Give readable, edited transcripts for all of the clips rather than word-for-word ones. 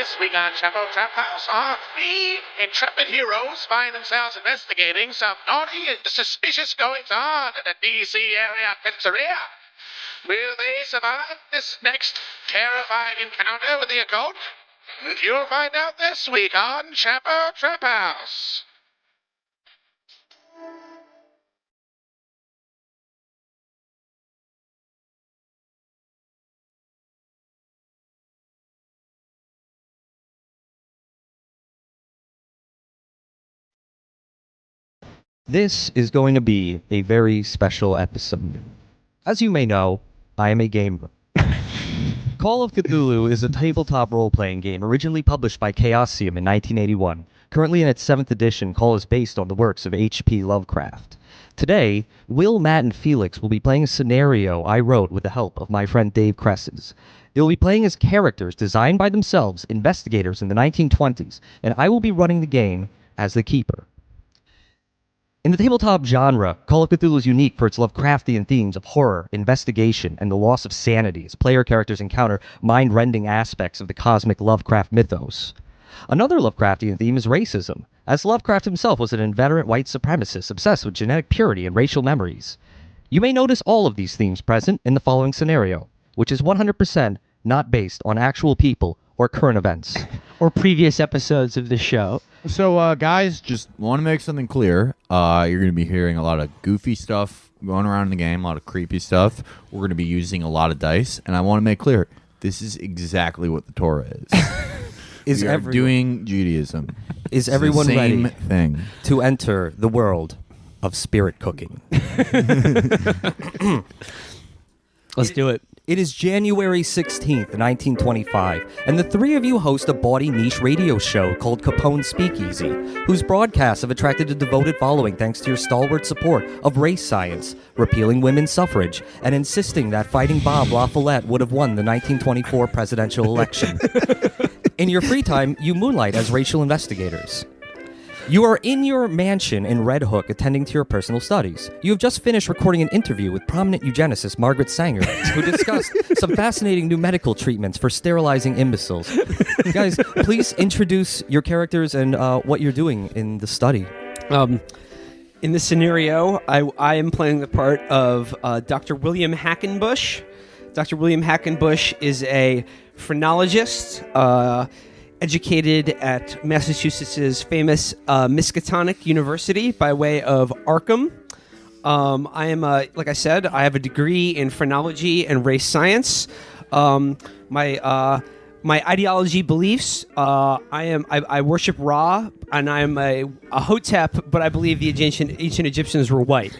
This week on Chapo Trap House, our three intrepid heroes find themselves investigating some naughty and suspicious goings-on in a D.C. area pizzeria. Will they survive this next terrifying encounter with the occult? You'll find out this week on Chapo Trap House. This is going to be a very special episode. As you may know, I am a gamer. Call of Cthulhu is a tabletop role-playing game originally published by Chaosium in 1981. Currently in its 7th edition, Call is based on the works of H.P. Lovecraft. Today, Will, Matt, and Felix will be playing a scenario I wrote with the help of my friend Dave Cresses. They will be playing as characters designed by themselves, investigators in the 1920s, and I will be running the game as the Keeper. In the tabletop genre, Call of Cthulhu is unique for its Lovecraftian themes of horror, investigation, and the loss of sanity as player characters encounter mind-rending aspects of the cosmic Lovecraft mythos. Another Lovecraftian theme is racism, as Lovecraft himself was an inveterate white supremacist obsessed with genetic purity and racial memories. You may notice all of these themes present in the following scenario, which is 100% not based on actual people or current events. Or previous episodes of the show. So, guys, just want to make something clear. You're going to be hearing a lot of goofy stuff going around in the game, a lot of creepy stuff. We're going to be using a lot of dice, and I want to make clear, this is exactly what the Torah is. We are doing Judaism. Is It's everyone the same ready thing. to enter the world of spirit cooking? Let's do it. It is January 16th, 1925, and the three of you host a bawdy niche radio show called Capone Speakeasy, whose broadcasts have attracted a devoted following thanks to your stalwart support of race science, repealing women's suffrage, and insisting that Fighting Bob La Follette would have won the 1924 presidential election. In your free time, you moonlight as racial investigators. You are in your mansion in Red Hook attending to your personal studies. You have just finished recording an interview with prominent eugenicist Margaret Sanger, who discussed some fascinating new medical treatments for sterilizing imbeciles. Guys, please introduce your characters and what you're doing in the study. In this scenario, I am playing the part of Dr. William Hackenbush. Dr. William Hackenbush is a phrenologist, educated at Massachusetts' famous Miskatonic University by way of Arkham. I am, like I said, I have a degree in phrenology and race science. My ideology beliefs, I worship Ra, and I am a Hotep, but I believe the ancient Egyptians were white,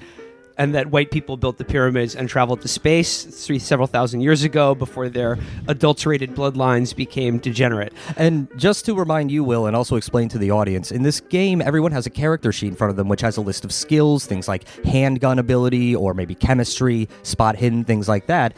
and that white people built the pyramids and traveled to space several thousand years ago before their adulterated bloodlines became degenerate. And just to remind you, Will, and also explain to the audience, in this game, everyone has a character sheet in front of them which has a list of skills, things like handgun ability or maybe chemistry, spot hidden, things like that.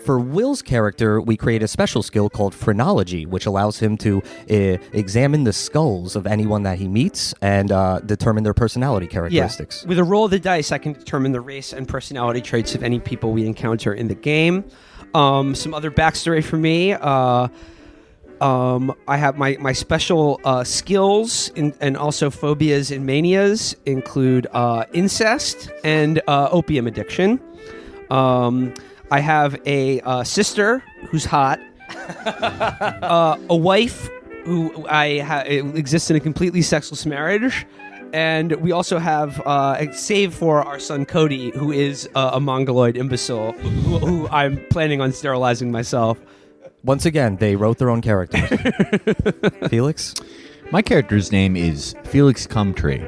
For Will's character, we create a special skill called phrenology, which allows him to examine the skulls of anyone that he meets and determine their personality characteristics. Yeah. With a roll of the dice, I can determine the race and personality traits of any people we encounter in the game. Some other backstory for me. I have my special skills and also phobias and manias include incest and opium addiction. I have a sister who's hot, a wife who exists in a completely sexless marriage. And we also have, save for our son Cody, who is a mongoloid imbecile, who I'm planning on sterilizing myself. Once again, they wrote their own characters. Felix? My character's name is Felix Cumtree.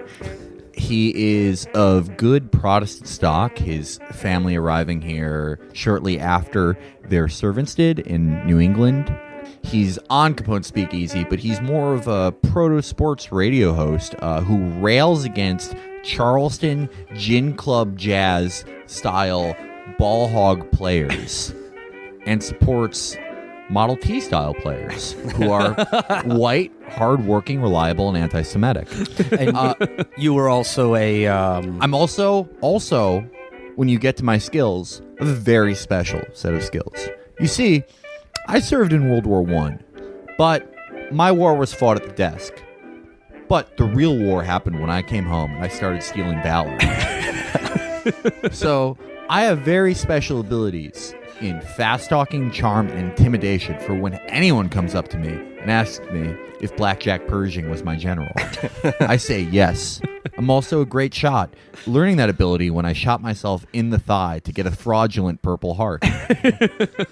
He is of good Protestant stock, his family arriving here shortly after their servants did in New England. He's on Capone Speakeasy, but he's more of a proto-sports radio host who rails against Charleston Gin Club Jazz style ball hog players and supports Model T style players who are white, hardworking, reliable, and anti-Semitic. And you were also a... I'm also, when you get to my skills, I have a very special set of skills. You see, I served in World War I, but my war was fought at the desk. But the real war happened when I came home and I started stealing valor. So I have very special abilities in fast-talking, charm, and intimidation for when anyone comes up to me and asks me if Blackjack Pershing was my general. I say yes. I'm also a great shot, learning that ability when I shot myself in the thigh to get a fraudulent Purple Heart.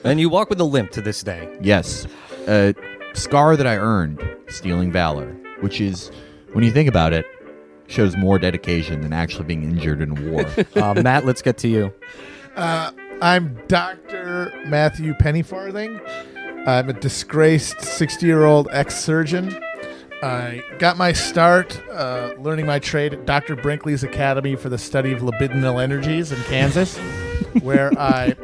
And you walk with a limp to this day. Yes. A scar that I earned stealing valor, which is, when you think about it, shows more dedication than actually being injured in a war. Matt, let's get to you. I'm Dr. Matthew Pennyfarthing. I'm a disgraced 60-year-old ex-surgeon. I got my start learning my trade at Dr. Brinkley's Academy for the Study of Libidinal Energies in Kansas, where I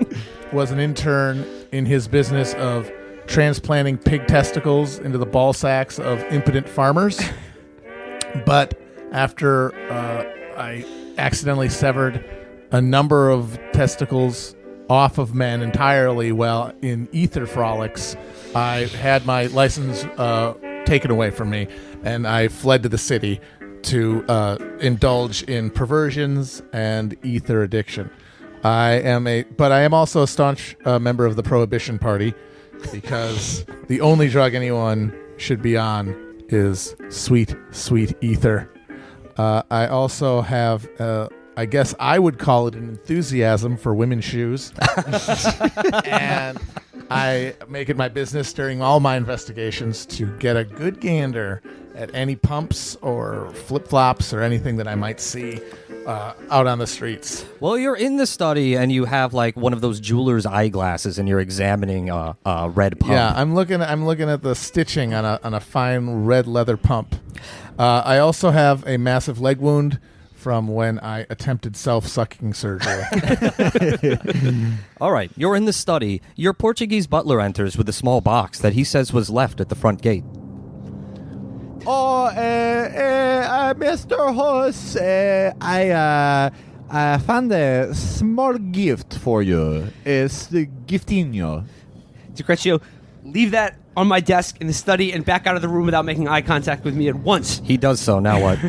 was an intern in his business of transplanting pig testicles into the ball sacks of impotent farmers. But after I accidentally severed a number of testicles off of men entirely while in ether frolics, I had my license taken away from me, and I fled to the city to indulge in perversions and ether addiction. But I am also a staunch member of the Prohibition Party, because the only drug anyone should be on is sweet, sweet ether. I also have, I guess I would call it an enthusiasm for women's shoes. And I make it my business during all my investigations to get a good gander at any pumps or flip-flops or anything that I might see out on the streets. Well, you're in the study and you have like one of those jeweler's eyeglasses and you're examining a red pump. Yeah, I'm looking at the stitching on a fine red leather pump. I also have a massive leg wound from when I attempted self-sucking surgery. All right, you're in the study. Your Portuguese butler enters with a small box that he says was left at the front gate. Oh, Mr. Hoss, I found a small gift for you. It's the giftinho. Decrepit, leave that on my desk in the study and back out of the room without making eye contact with me at once. He does so. Now what?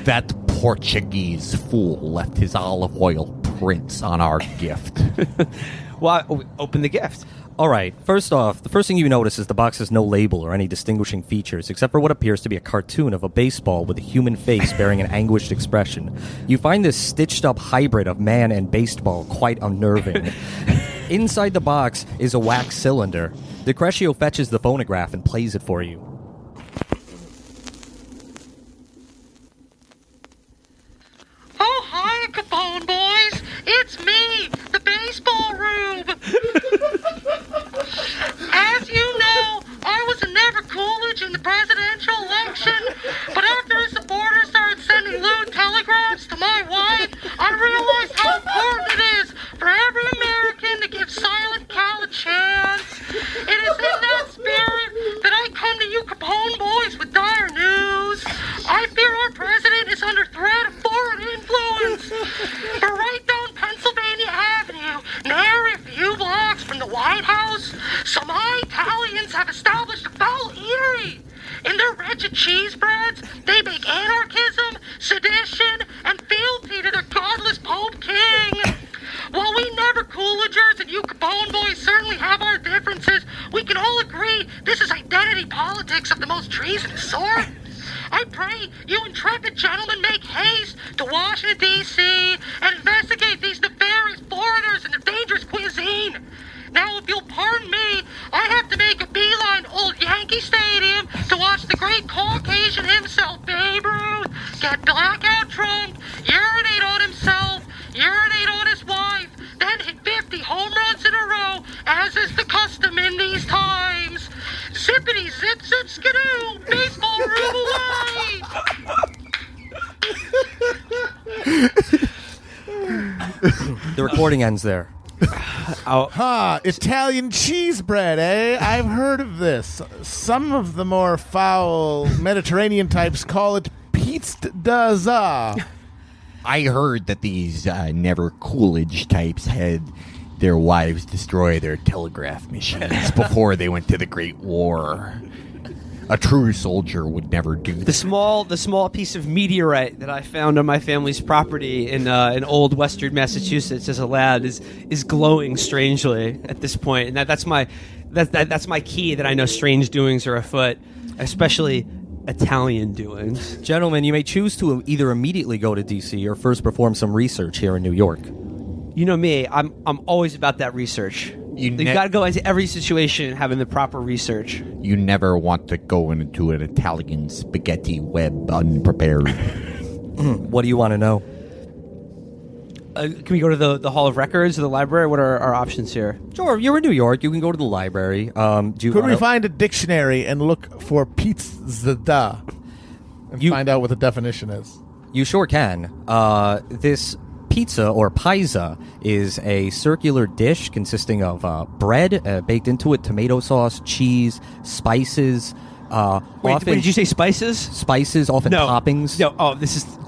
That Portuguese fool left his olive oil prints on our gift. Well, open the gift. All right, first off, the first thing you notice is the box has no label or any distinguishing features, except for what appears to be a cartoon of a baseball with a human face bearing an anguished expression. You find this stitched-up hybrid of man and baseball quite unnerving. Inside the box is a wax cylinder. Decrepit fetches the phonograph and plays it for you. Oh, hi, Capone boys. It's me, the baseball rube. As you know, I was a never Coolidge in the presidential election, but after his supporters started sending lewd telegrams to my wife, I realized how important it is for every American to give Silent Cal a chance. It is in that spirit that I come to you Capone boys with dire news. I fear our president is under threat of foreign influence. But right down Pennsylvania Avenue, near a few blocks from the White House, some Italians have established a foul eatery. In their wretched cheese breads, they bake anarchism, sedition, and fealty to their godless Pope King. While we never Coolidgers and you Capone boys certainly have our differences, we can all agree this is identity politics of the most treasonous sort. I pray you intrepid gentlemen make haste to Washington, D.C. and investigate these nefarious foreigners and their dangerous cuisine. Now, if you'll pardon me, I have to make a beeline to Old Yankee Stadium to watch the great Caucasian himself, Babe Ruth, get blackout drunk, urinate on himself, urinate on his wife, then hit 50 home runs in a row, as is the custom in these times. Zippity zip zip skidoo, baseball room away. The recording ends there. Italian cheese bread, eh? I've heard of this. Some of the more foul Mediterranean types call it pizza. I heard that these never Coolidge types had their wives destroy their telegraph machines before they went to the Great War. A true soldier would never do that. The small piece of meteorite that I found on my family's property in old Western Massachusetts as a lad is glowing strangely at this point, and that's my key that I know strange doings are afoot, especially Italian doings. Gentlemen, you may choose to either immediately go to DC or first perform some research here in New York. You know me, I'm always about that research. You've got to go into every situation having the proper research. You never want to go into an Italian spaghetti web unprepared. What do you want to know? Can we go to the Hall of Records or the library? What are our options here? Sure, you're in New York. You can go to the library. Could we find a dictionary and look for pizza and find out what the definition is? You sure can. This pizza, or paisa, is a circular dish consisting of bread, baked into it, tomato sauce, cheese, spices. Wait, did you say spices? Spices, often No. toppings. No,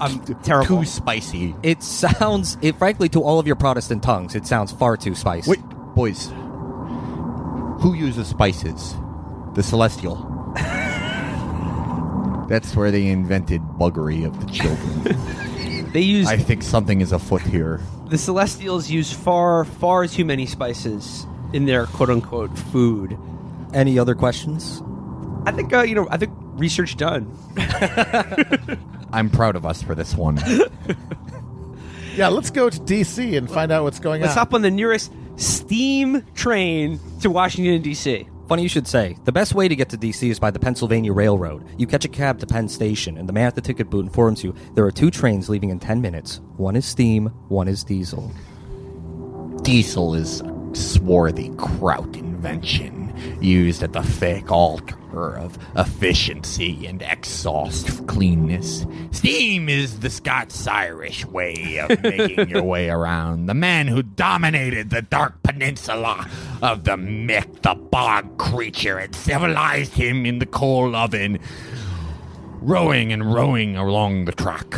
I'm terrible. Too spicy. It sounds, frankly, to all of your Protestant tongues, it sounds far too spicy. Wait, boys. Who uses spices? The Celestial. That's where they invented buggery of the children. I think something is afoot here. The Celestials use far too many spices in their quote-unquote food. Any other questions? I think research done. I'm proud of us for this one. Yeah, let's go to D.C. and find out what's going Let's on. hop on the nearest steam train to Washington, D.C. Funny you should say. The best way to get to D.C. is by the Pennsylvania Railroad. You catch a cab to Penn Station, and the man at the ticket booth informs you there are 2 trains leaving in 10 minutes. One is steam, one is diesel. Diesel is a swarthy kraut invention used at the fake altar of efficiency and exhaust cleanness. Steam is the Scots-Irish way of making your way around. The man who dominated the dark peninsula of the Mick, the bog creature, and civilized him in the coal oven, rowing and rowing along the track.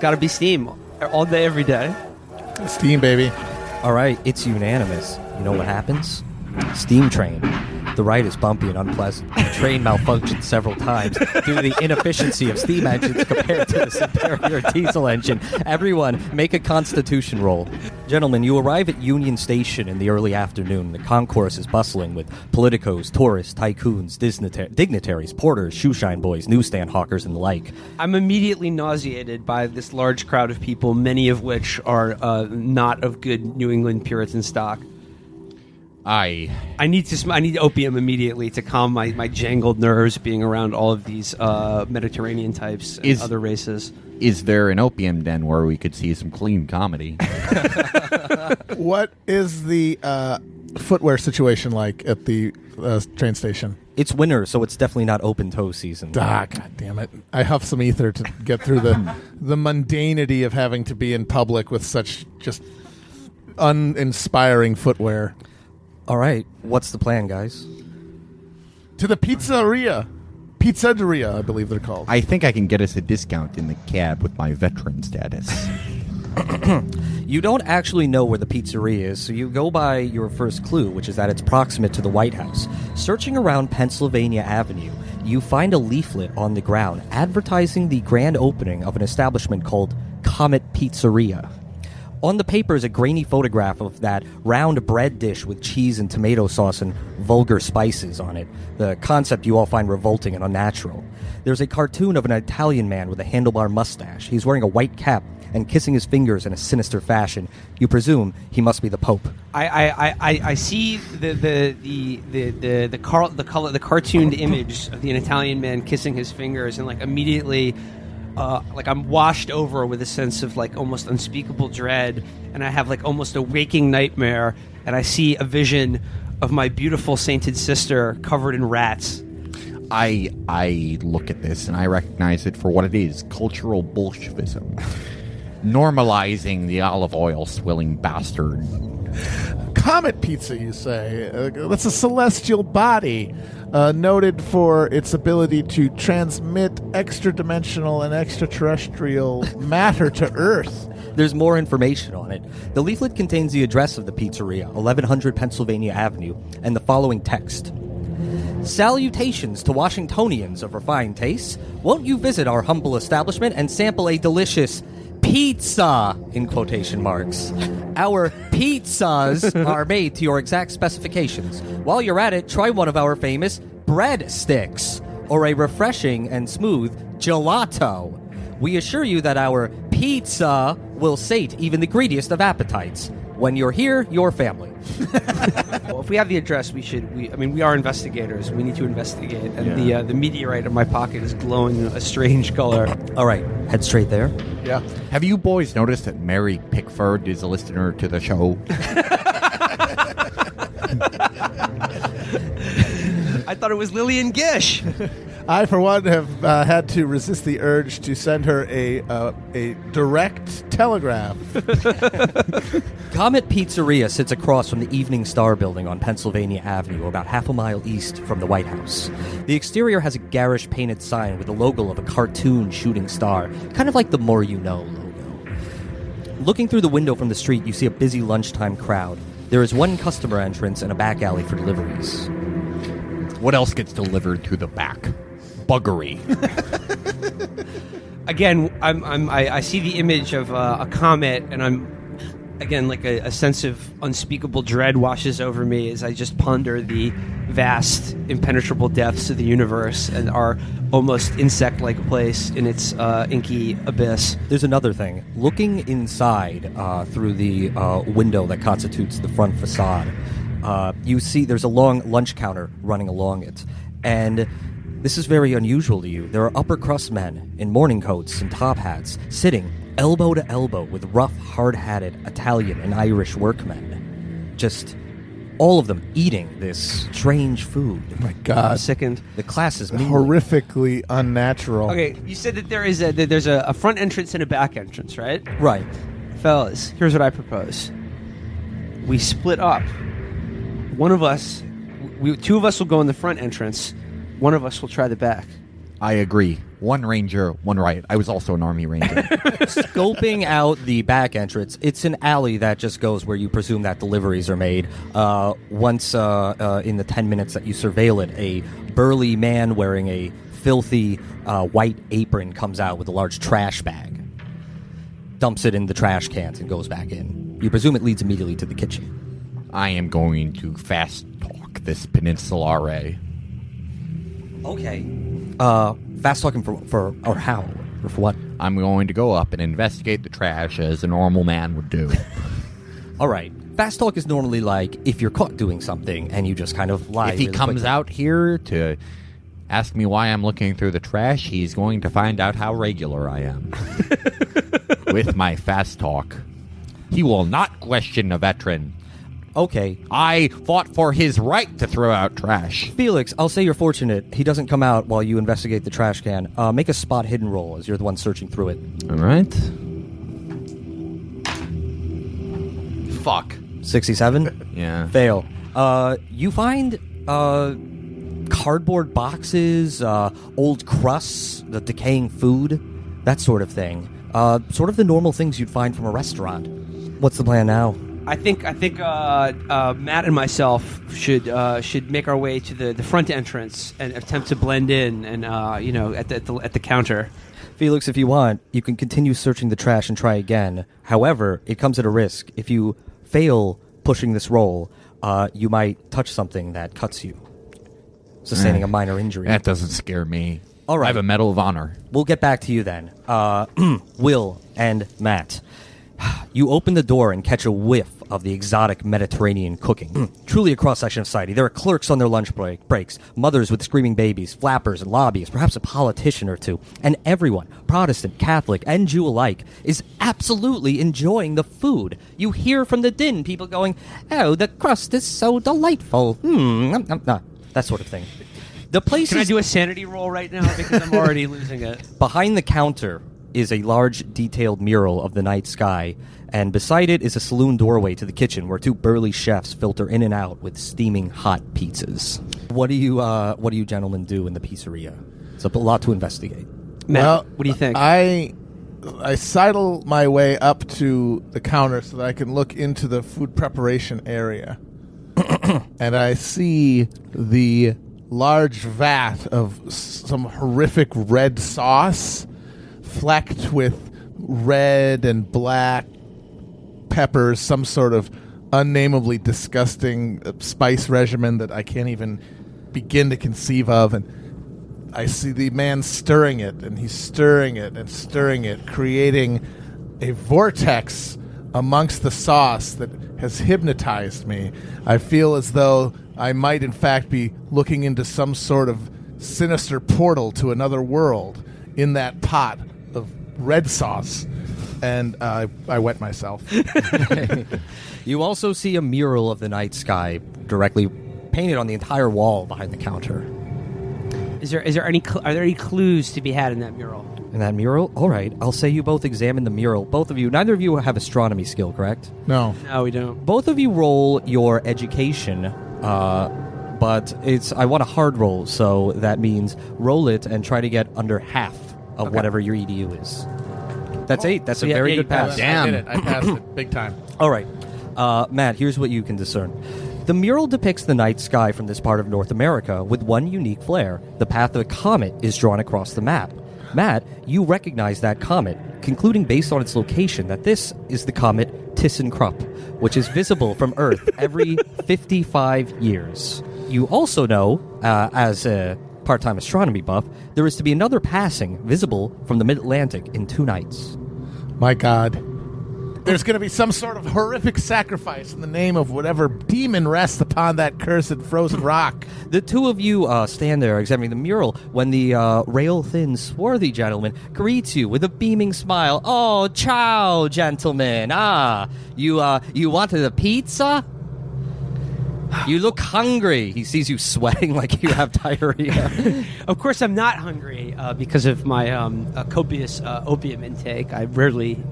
Gotta be steam all day, every day. Steam, baby. All right, it's unanimous. You know what happens? Steam train. The ride is bumpy and unpleasant. The train malfunctions several times due to the inefficiency of steam engines compared to the superior diesel engine. Everyone, make a constitution roll. Gentlemen, you arrive at Union Station in the early afternoon. The concourse is bustling with politicos, tourists, tycoons, dignitaries, porters, shoeshine boys, newsstand hawkers, and the like. I'm immediately nauseated by this large crowd of people, many of which are not of good New England Puritan stock. I need opium immediately to calm my jangled nerves being around all of these Mediterranean types and other races. Is there an opium den where we could see some clean comedy? What is the footwear situation like at the train station? It's winter, so it's definitely not open-toe season. God damn it. I huff some ether to get through the mundanity of having to be in public with such just uninspiring footwear. All right, what's the plan, guys? To the pizzeria, I believe they're called. I think I can get us a discount in the cab with my veteran status. You don't actually know where the pizzeria is, so you go by your first clue, which is that it's proximate to the White House. Searching around Pennsylvania Avenue, you find a leaflet on the ground advertising the grand opening of an establishment called Comet Pizzeria. On the paper is a grainy photograph of that round bread dish with cheese and tomato sauce and vulgar spices on it. The concept you all find revolting and unnatural. There's a cartoon of an Italian man with a handlebar mustache. He's wearing a white cap and kissing his fingers in a sinister fashion. You presume he must be the Pope. I see the cartooned image of the Italian man kissing his fingers, and like immediately. I'm washed over with a sense of like almost unspeakable dread, and I have like almost a waking nightmare, and I see a vision of my beautiful sainted sister covered in rats. I look at this and I recognize it for what it is: cultural Bolshevism, normalizing the olive oil swilling bastard. Comet pizza, you say? That's a celestial body, noted for its ability to transmit extra-dimensional and extraterrestrial matter to Earth. There's more information on it. The leaflet contains the address of the pizzeria, 1100 Pennsylvania Avenue, and the following text. Salutations to Washingtonians of refined tastes. Won't you visit our humble establishment and sample a delicious pizza, in quotation marks. Our pizzas are made to your exact specifications. While you're at it, try one of our famous bread sticks, or a refreshing and smooth gelato. We assure you that our pizza will sate even the greediest of appetites. When you're here, your family. Well, if we have the address, we are investigators. We need to investigate. And the meteorite in my pocket is glowing a strange color. All right, head straight there. Yeah. Have you boys noticed that Mary Pickford is a listener to the show? I thought it was Lillian Gish. I, for one, have had to resist the urge to send her a direct telegram. Comet Pizzeria sits across from the Evening Star building on Pennsylvania Avenue, about half a mile east from the White House. The exterior has a garish painted sign with the logo of a cartoon shooting star, kind of like the More You Know logo. Looking through the window from the street, you see a busy lunchtime crowd. There is one customer entrance and a back alley for deliveries. What else gets delivered to the back? Buggery. Again, I see the image of a comet, and again, like a sense of unspeakable dread washes over me as I just ponder the vast, impenetrable depths of the universe and our almost insect-like place in its inky abyss. There's another thing. Looking inside through the window that constitutes the front facade, you see there's a long lunch counter running along it. And this is very unusual to you. There are upper-crust men in morning coats and top hats sitting elbow to elbow with rough, hard-hatted Italian and Irish workmen. Just all of them eating this strange food. Oh my God. Sickened. The class is mingling. Horrifically unnatural. Okay, you said that there's a front entrance and a back entrance, right? Right. Fellas, here's what I propose. We split up. One of us, two of us will go in the front entrance. One of us will try the back. I agree. One ranger, one right. I was also an army ranger. Scoping out the back entrance, it's an alley that just goes where you presume that deliveries are made. Once in the 10 minutes that you surveil it, a burly man wearing a filthy white apron comes out with a large trash bag, dumps it in the trash cans, and goes back in. You presume it leads immediately to the kitchen. I am going to fast talk this peninsulare. Okay. Fast talking for or how? Or for what? I'm going to go up and investigate the trash as a normal man would do. All right. Fast talk is normally like if you're caught doing something and you just kind of lie. If he really comes quickly. out here to ask me why I'm looking through the trash, he's going to find out how regular I am. With my fast talk. He will not question a veteran. Okay. I fought for his right to throw out trash. Felix, I'll say you're fortunate. He doesn't come out while you investigate the trash can. Make a spot hidden roll as you're the one searching through it. All right. Fuck. 67? Yeah. Fail. You find cardboard boxes, old crusts, the decaying food, that sort of thing. Sort of the normal things you'd find from a restaurant. What's the plan now? I think Matt and myself should make our way to the front entrance and attempt to blend in and at the counter. Felix, if you want, you can continue searching the trash and try again. However, it comes at a risk. If you fail pushing this roll, you might touch something that cuts you, sustaining a minor injury. That doesn't scare me. All right. I have a Medal of Honor. We'll get back to you then. Will and Matt. You open the door and catch a whiff of the exotic Mediterranean cooking. Truly a cross-section of society. There are clerks on their lunch breaks, mothers with screaming babies, flappers and lobbyists, perhaps a politician or two. And everyone, Protestant, Catholic, and Jew alike, is absolutely enjoying the food. You hear from the din people going, "Oh, the crust is so delightful. That sort of thing. The place Can is I do a sanity roll right now? Because I'm already losing it. behind the counter is a large, detailed mural of the night sky, and beside it is a saloon doorway to the kitchen where two burly chefs filter in and out with steaming hot pizzas. What do you gentlemen do in the pizzeria? It's a lot to investigate. Matt, Well, what do you think? I sidle my way up to the counter so that I can look into the food preparation area. And I see the large vat of some horrific red sauce, flecked with red and black peppers, some sort of unnamably disgusting spice regimen that I can't even begin to conceive of. And I see the man stirring it, and he's stirring it and stirring it, creating a vortex amongst the sauce that has hypnotized me. I feel as though I might in fact be looking into some sort of sinister portal to another world in that pot of red sauce. And I wet myself. You also see a mural of the night sky directly painted on the entire wall behind the counter. Are there any clues to be had in that mural? In that mural? All right, I'll say you both examine the mural. Both of you, neither of you have astronomy skill, correct? No. No, we don't. Both of you roll your education, but I want a hard roll, so that means roll it and try to get under half of whatever your EDU is. That's 8. That's a very good pass. Damn. I did it. I passed it big time. All right. Matt, here's what you can discern. The mural depicts the night sky from this part of North America with one unique flair. The path of a comet is drawn across the map. Matt, you recognize that comet, concluding based on its location that this is the comet ThyssenKrupp, which is visible from Earth every 55 years. You also know, as a part-time astronomy buff, there is to be another passing visible from the mid-Atlantic in 2 nights. My God. There's going to be some sort of horrific sacrifice in the name of whatever demon rests upon that cursed frozen rock. The two of you stand there examining the mural when the rail-thin, swarthy gentleman greets you with a beaming smile. Oh, ciao, gentlemen. You wanted a pizza? You look hungry. He sees you sweating like you have diarrhea. Of course, I'm not hungry because of my copious opium intake. I rarely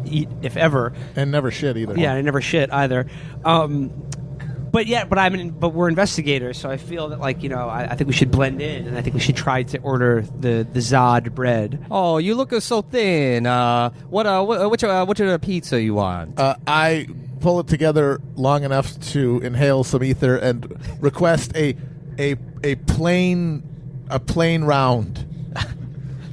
eat, if ever. And never shit either. Yeah, I never shit either. But we're investigators, so I feel that I think we should blend in, and I think we should try to order the Zod bread. Oh, you look so thin. Which pizza you want? I pull it together long enough to inhale some ether and request a plain round.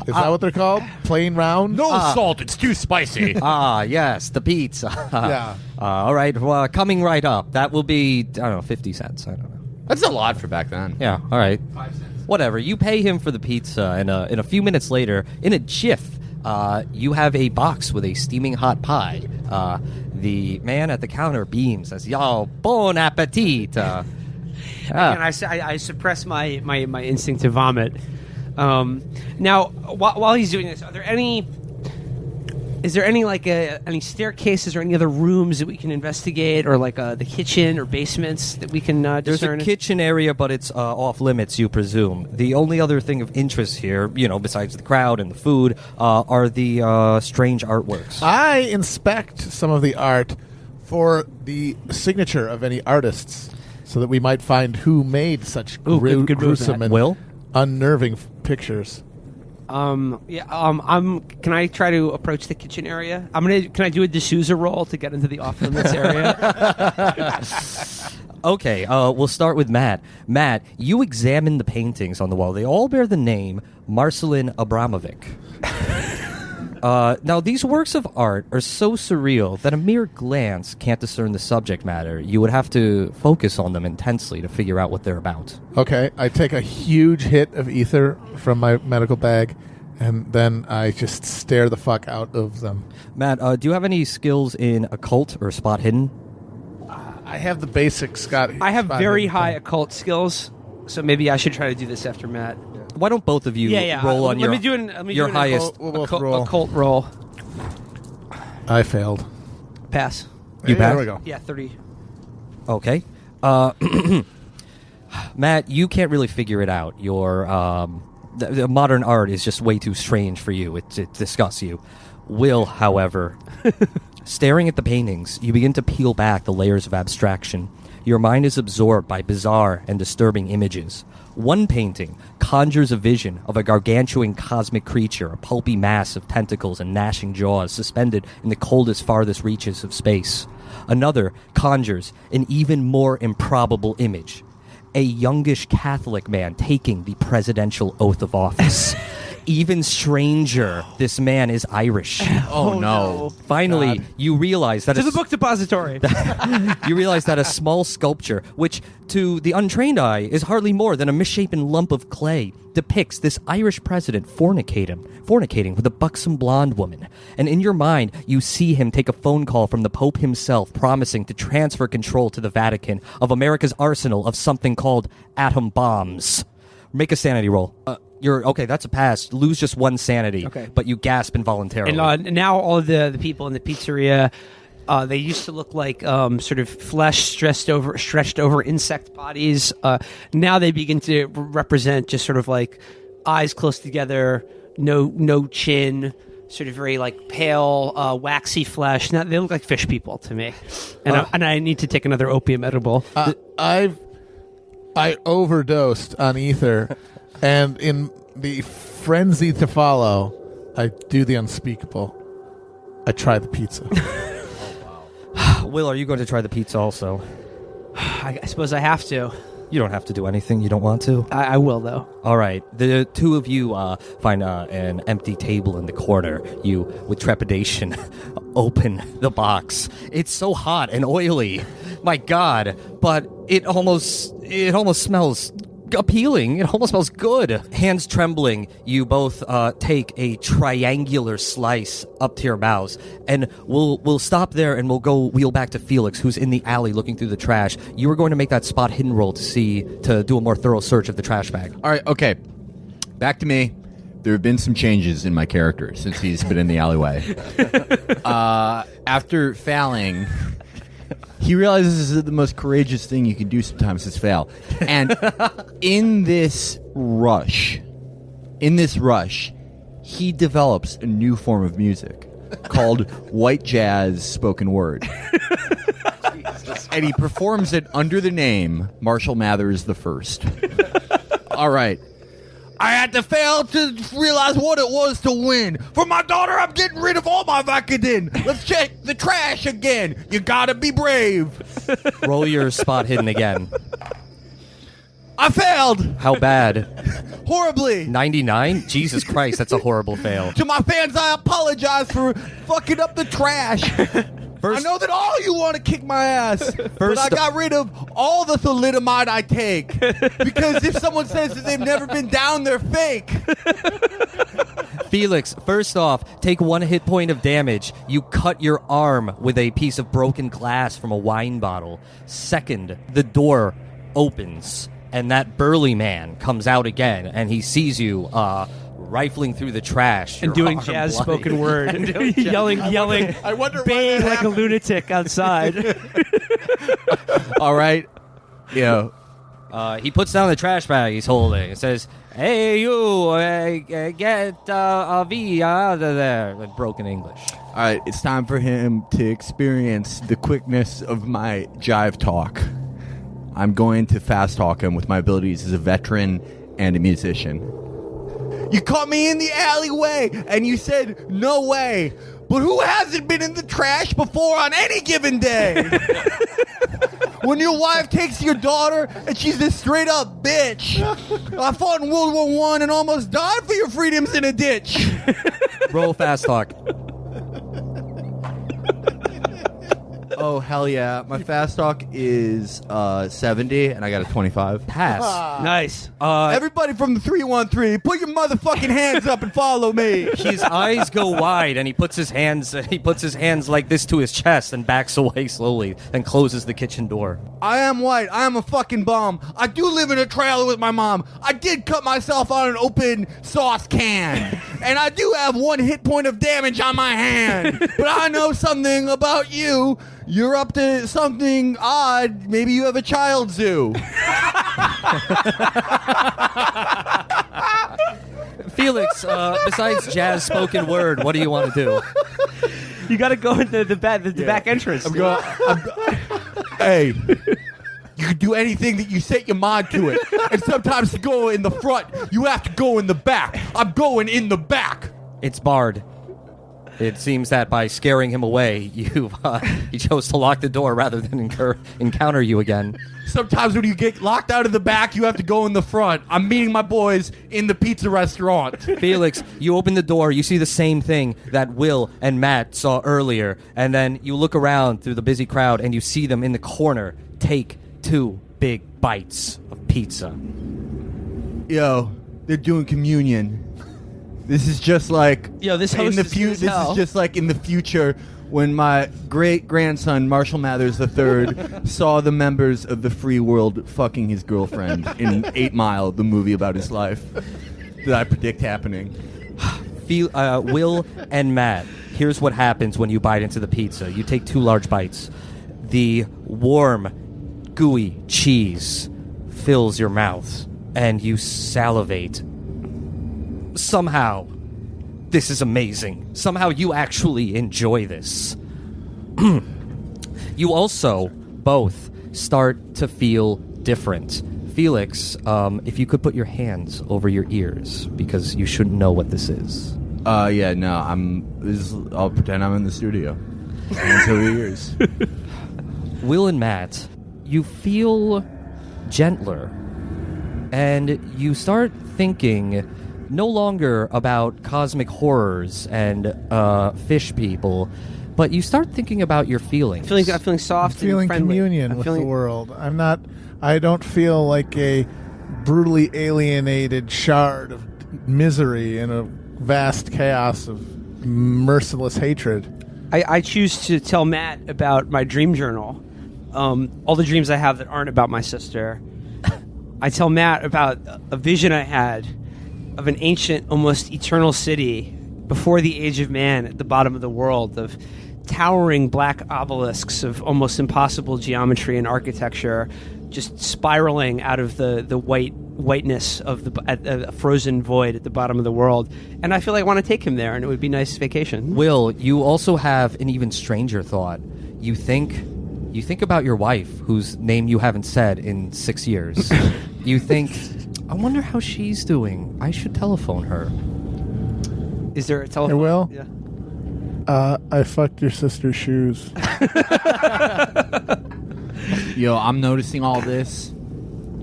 Is that what they're called? Plain round? No salt. It's too spicy. Yes, the pizza. Yeah. All right, well, coming right up. That will be, 50 cents. I don't know. That's a lot for back then. Yeah, all right. 5 cents. Whatever. You pay him for the pizza, and in a few minutes later, in a jiff, you have a box with a steaming hot pie. The man at the counter beams as, "Yo, bon appetit." And I suppress my instinct to vomit. Now, while he's doing this, is there any staircases or any other rooms that we can investigate, or the kitchen or basements that we can There's discern? a kitchen area, but it's off limits, you presume. The only other thing of interest here, besides the crowd and the food, are the strange artworks. I inspect some of the art for the signature of any artists, so that we might find who made such good move, gruesome Matt. and Will? unnerving pictures. Can I try to approach the kitchen area? Can I do a D'Souza roll to get into the off-limits area? Okay, we'll start with Matt. Matt, you examine the paintings on the wall. They all bear the name Marcelin Abramovic. Now, these works of art are so surreal that a mere glance can't discern the subject matter. You would have to focus on them intensely to figure out what they're about. Okay, I take a huge hit of ether from my medical bag, and then I just stare the fuck out of them. Matt, do you have any skills in occult or spot hidden? I have the basic Scott. I have spot very hidden high thing. occult skills, so maybe I should try to do this after Matt. Why don't both of you roll on Let your me do an highest? We'll both roll. occult roll. I failed. Pass. You Hey, there pass? we go. Yeah, 30. Okay. Matt, you can't really figure it out. Your the modern art is just way too strange for you. It disgusts you. Will, however, staring at the paintings, you begin to peel back the layers of abstraction. Your mind is absorbed by bizarre and disturbing images. One painting conjures a vision of a gargantuan cosmic creature, a pulpy mass of tentacles and gnashing jaws suspended in the coldest, farthest reaches of space. Another conjures an even more improbable image. a youngish Catholic man taking the presidential oath of office. Even stranger, this man is Irish. Oh, no. Finally, you realize that To the book depository. you realize that a small sculpture, which to the untrained eye is hardly more than a misshapen lump of clay, depicts this Irish president fornicating with a buxom blonde woman. And in your mind, you see him take a phone call from the Pope himself, promising to transfer control to the Vatican of America's arsenal of something called atom bombs. Make a sanity roll. You're okay. That's a pass. Lose just one sanity. Okay. But you gasp involuntarily. And now all of the people in the pizzeria, they used to look like sort of flesh stretched over insect bodies. Now they begin to represent just sort of like eyes close together, no chin, sort of very like pale, waxy flesh. Now they look like fish people to me. And I need to take another opium edible. I overdosed on ether, and in the frenzy to follow, I do the unspeakable. I try the pizza. Will, are you going to try the pizza also? I suppose I have to. You don't have to do anything. You don't want to. I will, though. All right. The two of you find an empty table in the corner. You, with trepidation, open the box. It's so hot and oily. My God. But it almost smells appealing. It almost smells good. Hands trembling, you both take a triangular slice up to your mouths, and we'll stop there and we'll go wheel back to Felix, who's in the alley looking through the trash. You were going to make that spot hidden roll to do a more thorough search of the trash bag. All right, okay. Back to me. There have been some changes in my character since he's been in the alleyway. After failing, he realizes that the most courageous thing you can do sometimes is fail. And in this rush, he develops a new form of music called white jazz spoken word. And he performs it under the name Marshall Mathers the First. All right. I had to fail to realize what it was to win. For my daughter, I'm getting rid of all my Vicodin. Let's check the trash again. You gotta be brave. Roll your spot hidden again. I failed. How bad? Horribly. 99? Jesus Christ, that's a horrible fail. To my fans, I apologize for fucking up the trash. I know that all you want to kick my ass, but I got rid of all the thalidomide I take. Because if someone says that they've never been down, they're fake. Felix, first off, take 1 hit point of damage. You cut your arm with a piece of broken glass from a wine bottle. Second, the door opens, and that burly man comes out again, and he sees you, rifling through the trash and doing jazz spoken word and yelling I wonder baying like a lunatic outside. All right. Yeah. He puts down the trash bag he's holding and says, "Hey, you, get a V out of there," in broken English. All right, it's time for him to experience the quickness of my jive talk. I'm going to fast talk him with my abilities as a veteran and a musician. You caught me in the alleyway, and you said, no way. But who hasn't been in the trash before on any given day? When your wife takes your daughter, and she's a straight-up bitch. I fought in World War I and almost died for your freedoms in a ditch. Roll fast talk. Oh, hell yeah. My fast talk is 70, and I got a 25. Pass. Nice. Everybody from the 313, put your motherfucking hands up and follow me. His eyes go wide, and he puts his hands like this to his chest and backs away slowly and closes the kitchen door. I am white. I am a fucking bum. I do live in a trailer with my mom. I did cut myself on an open sauce can. And I do have 1 hit point of damage on my hand. But I know something about you. You're up to something odd. Maybe you have a child zoo. Felix, besides jazz spoken word, what do you want to do? You got to go into the back entrance. Hey, you can do anything that you set your mind to it. And sometimes to go in the front, you have to go in the back. I'm going in the back. It's barred. It seems that by scaring him away, he chose to lock the door rather than encounter you again. Sometimes when you get locked out of the back, you have to go in the front. I'm meeting my boys in the pizza restaurant. Felix, you open the door, you see the same thing that Will and Matt saw earlier, and then you look around through the busy crowd and you see them in the corner take 2 big bites of pizza. Yo, they're doing communion. This is just like This host is good as hell. is just like in the future when my great-grandson Marshall Mathers III saw the members of the free world fucking his girlfriend in 8 Mile, the movie about his life that I predict happening. Will and Matt, here's what happens when you bite into the pizza. You take 2 large bites. The warm, gooey cheese fills your mouth, and you salivate. Somehow, this is amazing. Somehow you actually enjoy this. You also both start to feel different. Felix, if you could put your hands over your ears, because you shouldn't know what this is. Yeah, no, I'll pretend I'm in the studio. Hands over your ears. Will and Matt, you feel gentler, and you start thinking no longer about cosmic horrors and fish people, but you start thinking about your feelings. I'm feeling soft I'm feeling and friendly. communion I'm with feeling- the world. I don't feel like a brutally alienated shard of misery in a vast chaos of merciless hatred. I choose to tell Matt about my dream journal. All the dreams I have that aren't about my sister. I tell Matt about a vision I had of an ancient, almost eternal city before the age of man at the bottom of the world, of towering black obelisks of almost impossible geometry and architecture just spiraling out of the whiteness of a frozen void at the bottom of the world. And I feel like I want to take him there, and it would be a nice vacation. Will, you also have an even stranger thought. You think about your wife, whose name you haven't said in 6 years. You think, I wonder how she's doing. I should telephone her. Is there a telephone? Hey, Will? Yeah. I fucked your sister's shoes. Yo, I'm noticing all this.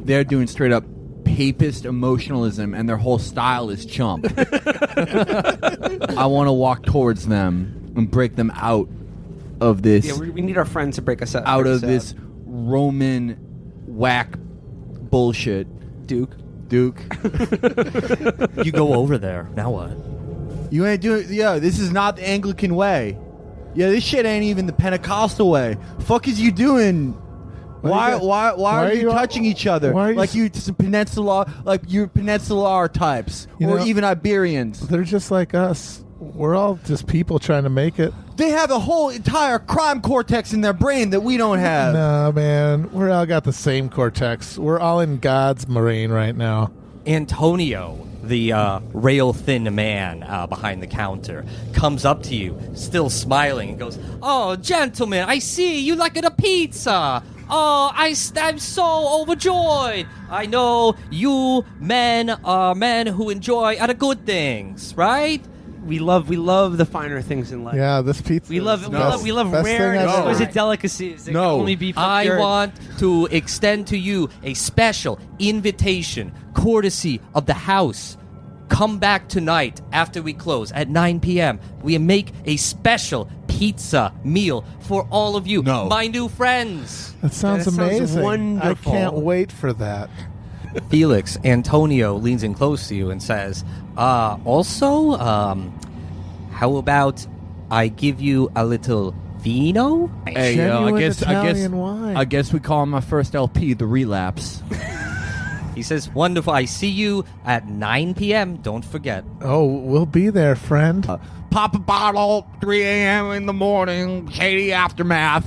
They're doing straight up papist emotionalism, and their whole style is chump. I want to walk towards them and break them out of this. Yeah, we need our friends to break us out. Out of this Roman whack bullshit. Duke. You go over there. Now what? You ain't doing. Yeah, this is not the Anglican way. Yeah, this shit ain't even the Pentecostal way. Fuck is you doing? Why are you touching each other? Why are you like you're peninsular types, or even Iberians? They're just like us. We're all just people trying to make it. They have a whole entire crime cortex in their brain that we don't have. Nah, man. We're all got the same cortex. We're all in God's brain right now. Antonio, the rail-thin man behind the counter, comes up to you, still smiling, and goes, "Oh, gentlemen, I see you like a pizza. Oh, I'm so overjoyed. I know you men are men who enjoy other good things, right?" We love the finer things in life. Yeah, this pizza. We love is it. the We love best rare thing and I've ever exquisite had. delicacies that No. can only be I procured. want to extend to you a special invitation, courtesy of the house. Come back tonight after we close at 9 p.m. We make a special pizza meal for all of you, No. my new friends. That sounds That sounds amazing. wonderful. I can't wait for that. Felix, Antonio leans in close to you and says, also, how about I give you a little vino? Hey, Genuine Italian wine. I guess we call my first LP the Relapse. He says, wonderful. I see you at 9 p.m. Don't forget. Oh, we'll be there, friend. Pop a bottle, 3 a.m. in the morning, shady aftermath.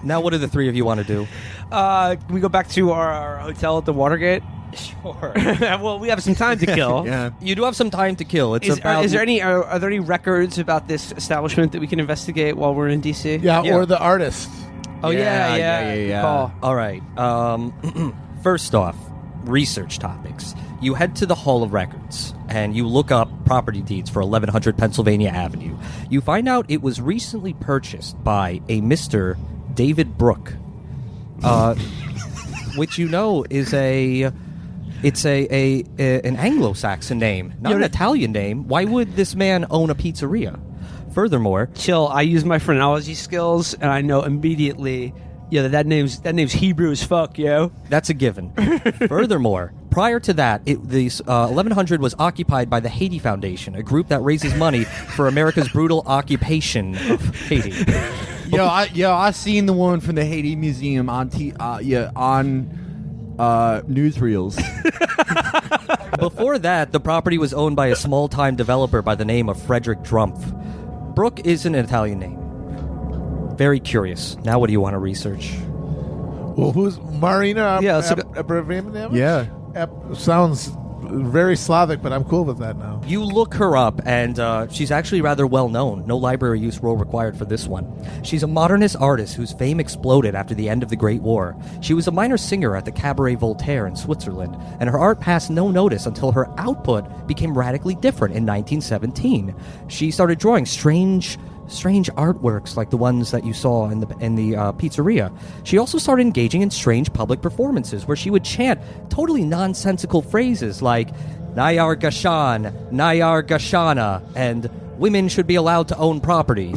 Now, what do the three of you want to do? Can we go back to our hotel at the Watergate? Sure. Well, we have some time to kill. Yeah. You do have some time to kill. It's Are about. there any records about this establishment that we can investigate while we're in DC? Yeah, or the artist. Oh yeah. Yeah. Call. All right. First off, research topics. You head to the Hall of Records. and you look up property deeds for 1100 Pennsylvania Avenue. You find out it was recently purchased by a Mr. David Brooke, which you know is an Anglo-Saxon name, not an Italian name. Why would this man own a pizzeria? Furthermore, Chill, I use my phrenology skills, and I know immediately, that name's Hebrew as fuck, yo. that's a given. Furthermore, prior to that, this 1100 was occupied by the Haiti Foundation, a group that raises money for America's brutal occupation of Haiti. I seen the one from the Haiti Museum on newsreels. Before that, the property was owned by a small-time developer by the name of Frederick Drumpf. Brooke is an Italian name. Very curious. Now what do you want to research? Well, who's Marina? Yeah, let's Abramovich? Yeah. Sounds very Slavic, but I'm cool with that now. You look her up, and she's actually rather well known. No library use role required for this one. She's a modernist artist whose fame exploded after the end of the Great War. She was a minor singer at the Cabaret Voltaire in Switzerland, and her art passed no notice until her output became radically different in 1917. She started drawing strange artworks like the ones that you saw in the pizzeria. She also started engaging in strange public performances where she would chant totally nonsensical phrases like Nayar Gashan, Nayar Gashana, and women should be allowed to own property.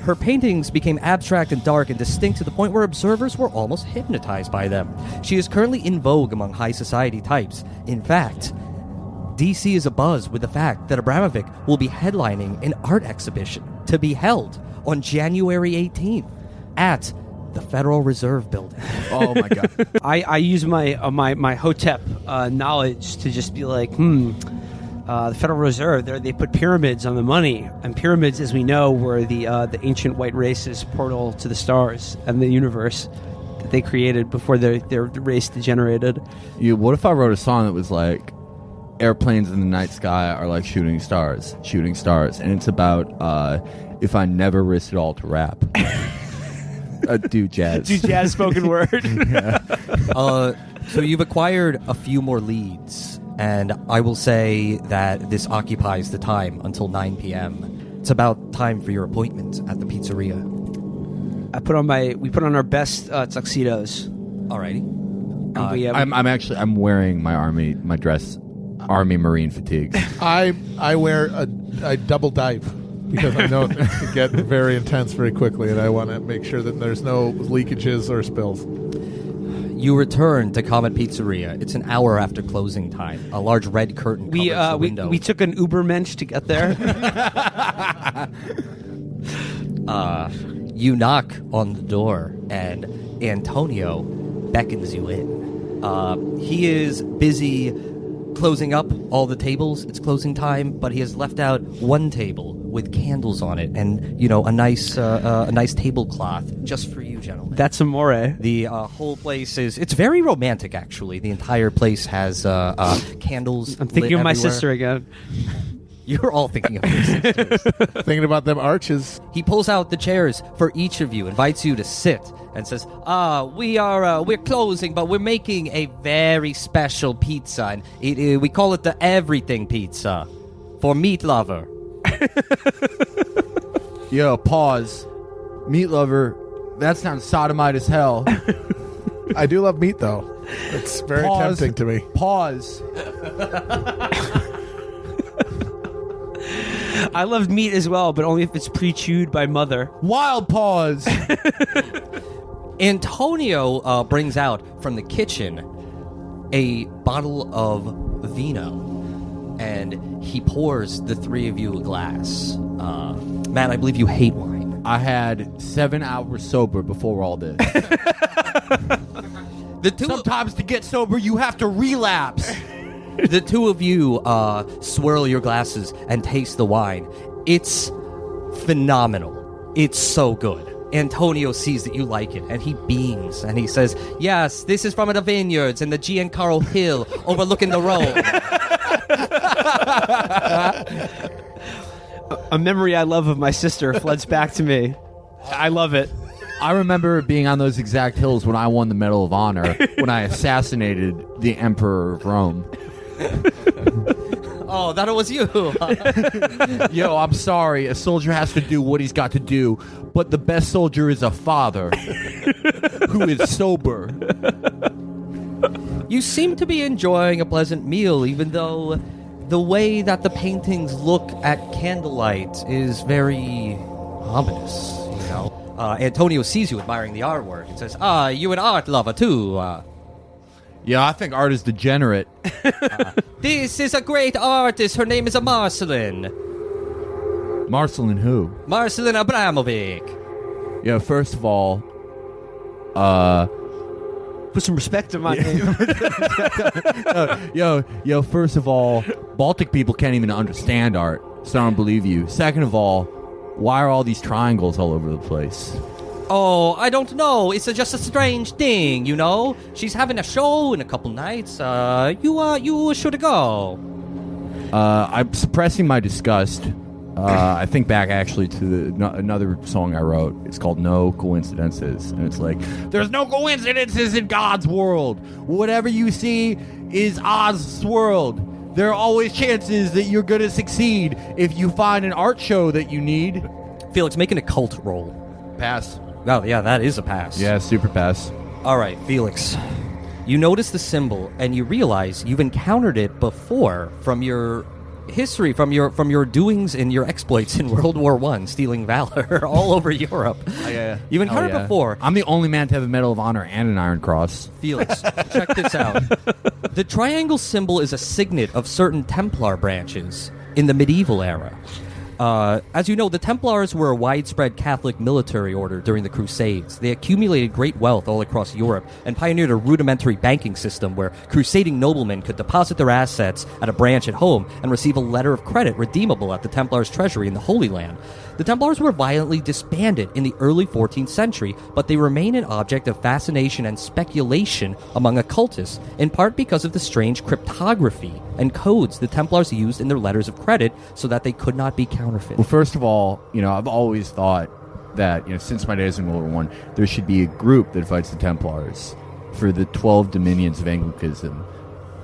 Her paintings became abstract and dark and distinct to the point where observers were almost hypnotized by them. She is currently in vogue among high society types. In fact, DC is abuzz with the fact that Abramovich will be headlining an art exhibition to be held on January 18th at the Federal Reserve Building. Oh my god. I use my Hotep knowledge to just be like, the Federal Reserve, they put pyramids on the money, and pyramids, as we know, were the ancient white race's portal to the stars and the universe that they created before their race degenerated. What if I wrote a song that was like, airplanes in the night sky are like shooting stars, and it's about if I never risked it all to rap. Do jazz spoken word. So you've acquired a few more leads, and I will say that this occupies the time until 9 p.m. It's about time for your appointment at the pizzeria. We put on our best tuxedos. Alrighty. I'm wearing my dress Army Marine fatigues. I wear a double dive because I know it can get very intense very quickly, and I want to make sure that there's no leakages or spills. You return to Comet Pizzeria. It's an hour after closing time. A large red curtain covers the window. We took an Ubermensch to get there. You knock on the door, and Antonio beckons you in. He is busy closing up all the tables. It's closing time, but he has left out one table with candles on it, and a nice tablecloth just for you, gentlemen. That's amore. The whole place it's very romantic, actually. The entire place has candles. I'm thinking of my everywhere. sister again. You're all thinking of your sisters. Thinking about them arches. He pulls out the chairs for each of you, invites you to sit, and says, we're closing, but we're making a very special pizza, and we call it the everything pizza for meat lover. Yo, pause. Meat lover, that sounds sodomite as hell. I do love meat, though. It's very tempting to me. Pause. I love meat as well, but only if it's pre-chewed by mother. Wild pause. Antonio brings out from the kitchen a bottle of vino, and he pours the three of you a glass. Matt, I believe you hate wine. I had 7 hours sober before all this. Sometimes to get sober, you have to relapse. The two of you swirl your glasses and taste the wine. It's phenomenal. It's so good. Antonio sees that you like it, and he beams, and he says, "Yes, this is from the vineyards in the Giancarlo Hill overlooking the road." A memory I love of my sister floods back to me. I love it. I remember being on those exact hills when I won the Medal of Honor when I assassinated the Emperor of Rome. Oh, that was you. Yo, I'm sorry. A soldier has to do what he's got to do, but the best soldier is a father who is sober. You seem to be enjoying a pleasant meal, even though the way that the paintings look at candlelight is very ominous, you know? Antonio sees you admiring the artwork and says, you an art lover too. Yeah, I think art is degenerate. This is a great artist. Her name is Marcelin. Marcelin who? Marcelin Abramovic. Yeah, first of all, Put some respect on my name. yo, first of all, Baltic people can't even understand art, so I don't believe you. Second of all, why are all these triangles all over the place? Oh, I don't know. It's just a strange thing, you know? She's having a show in a couple nights. You should go. I'm suppressing my disgust. I think back actually to another song I wrote. It's called No Coincidences. And it's like, there's no coincidences in God's world. Whatever you see is Oz's world. There are always chances that you're going to succeed if you find an art show that you need. Felix, make an occult roll. Pass. Oh, yeah, that is a pass. Yeah, super pass. All right, Felix. You notice the symbol, and you realize you've encountered it before from your history, from your doings and your exploits in World War I, stealing valor all over Europe. Yeah. You've encountered it before. I'm the only man to have a Medal of Honor and an Iron Cross. Felix, check this out. The triangle symbol is a signet of certain Templar branches in the medieval era. As you know, the Templars were a widespread Catholic military order during the Crusades. They accumulated great wealth all across Europe and pioneered a rudimentary banking system where crusading noblemen could deposit their assets at a branch at home and receive a letter of credit redeemable at the Templars' treasury in the Holy Land. The Templars were violently disbanded in the early 14th century, but they remain an object of fascination and speculation among occultists, in part because of the strange cryptography and codes the Templars used in their letters of credit so that they could not be counterfeit. Well, first of all, I've always thought that, since my days in World War I, there should be a group that fights the Templars for the 12 dominions of Anglicanism.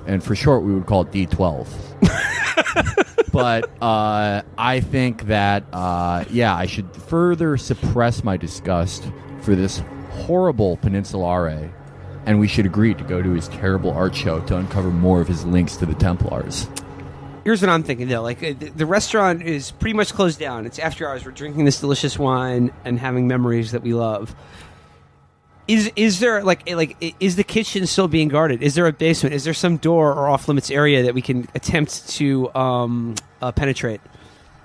And for short, we would call it D12. But I think that, I should further suppress my disgust for this horrible Peninsulare, and we should agree to go to his terrible art show to uncover more of his links to the Templars. Here's what I'm thinking, though. The restaurant is pretty much closed down. It's after hours. We're drinking this delicious wine and having memories that we love. Is there is the kitchen still being guarded? Is there a basement? Is there some door or off limits area that we can attempt to penetrate?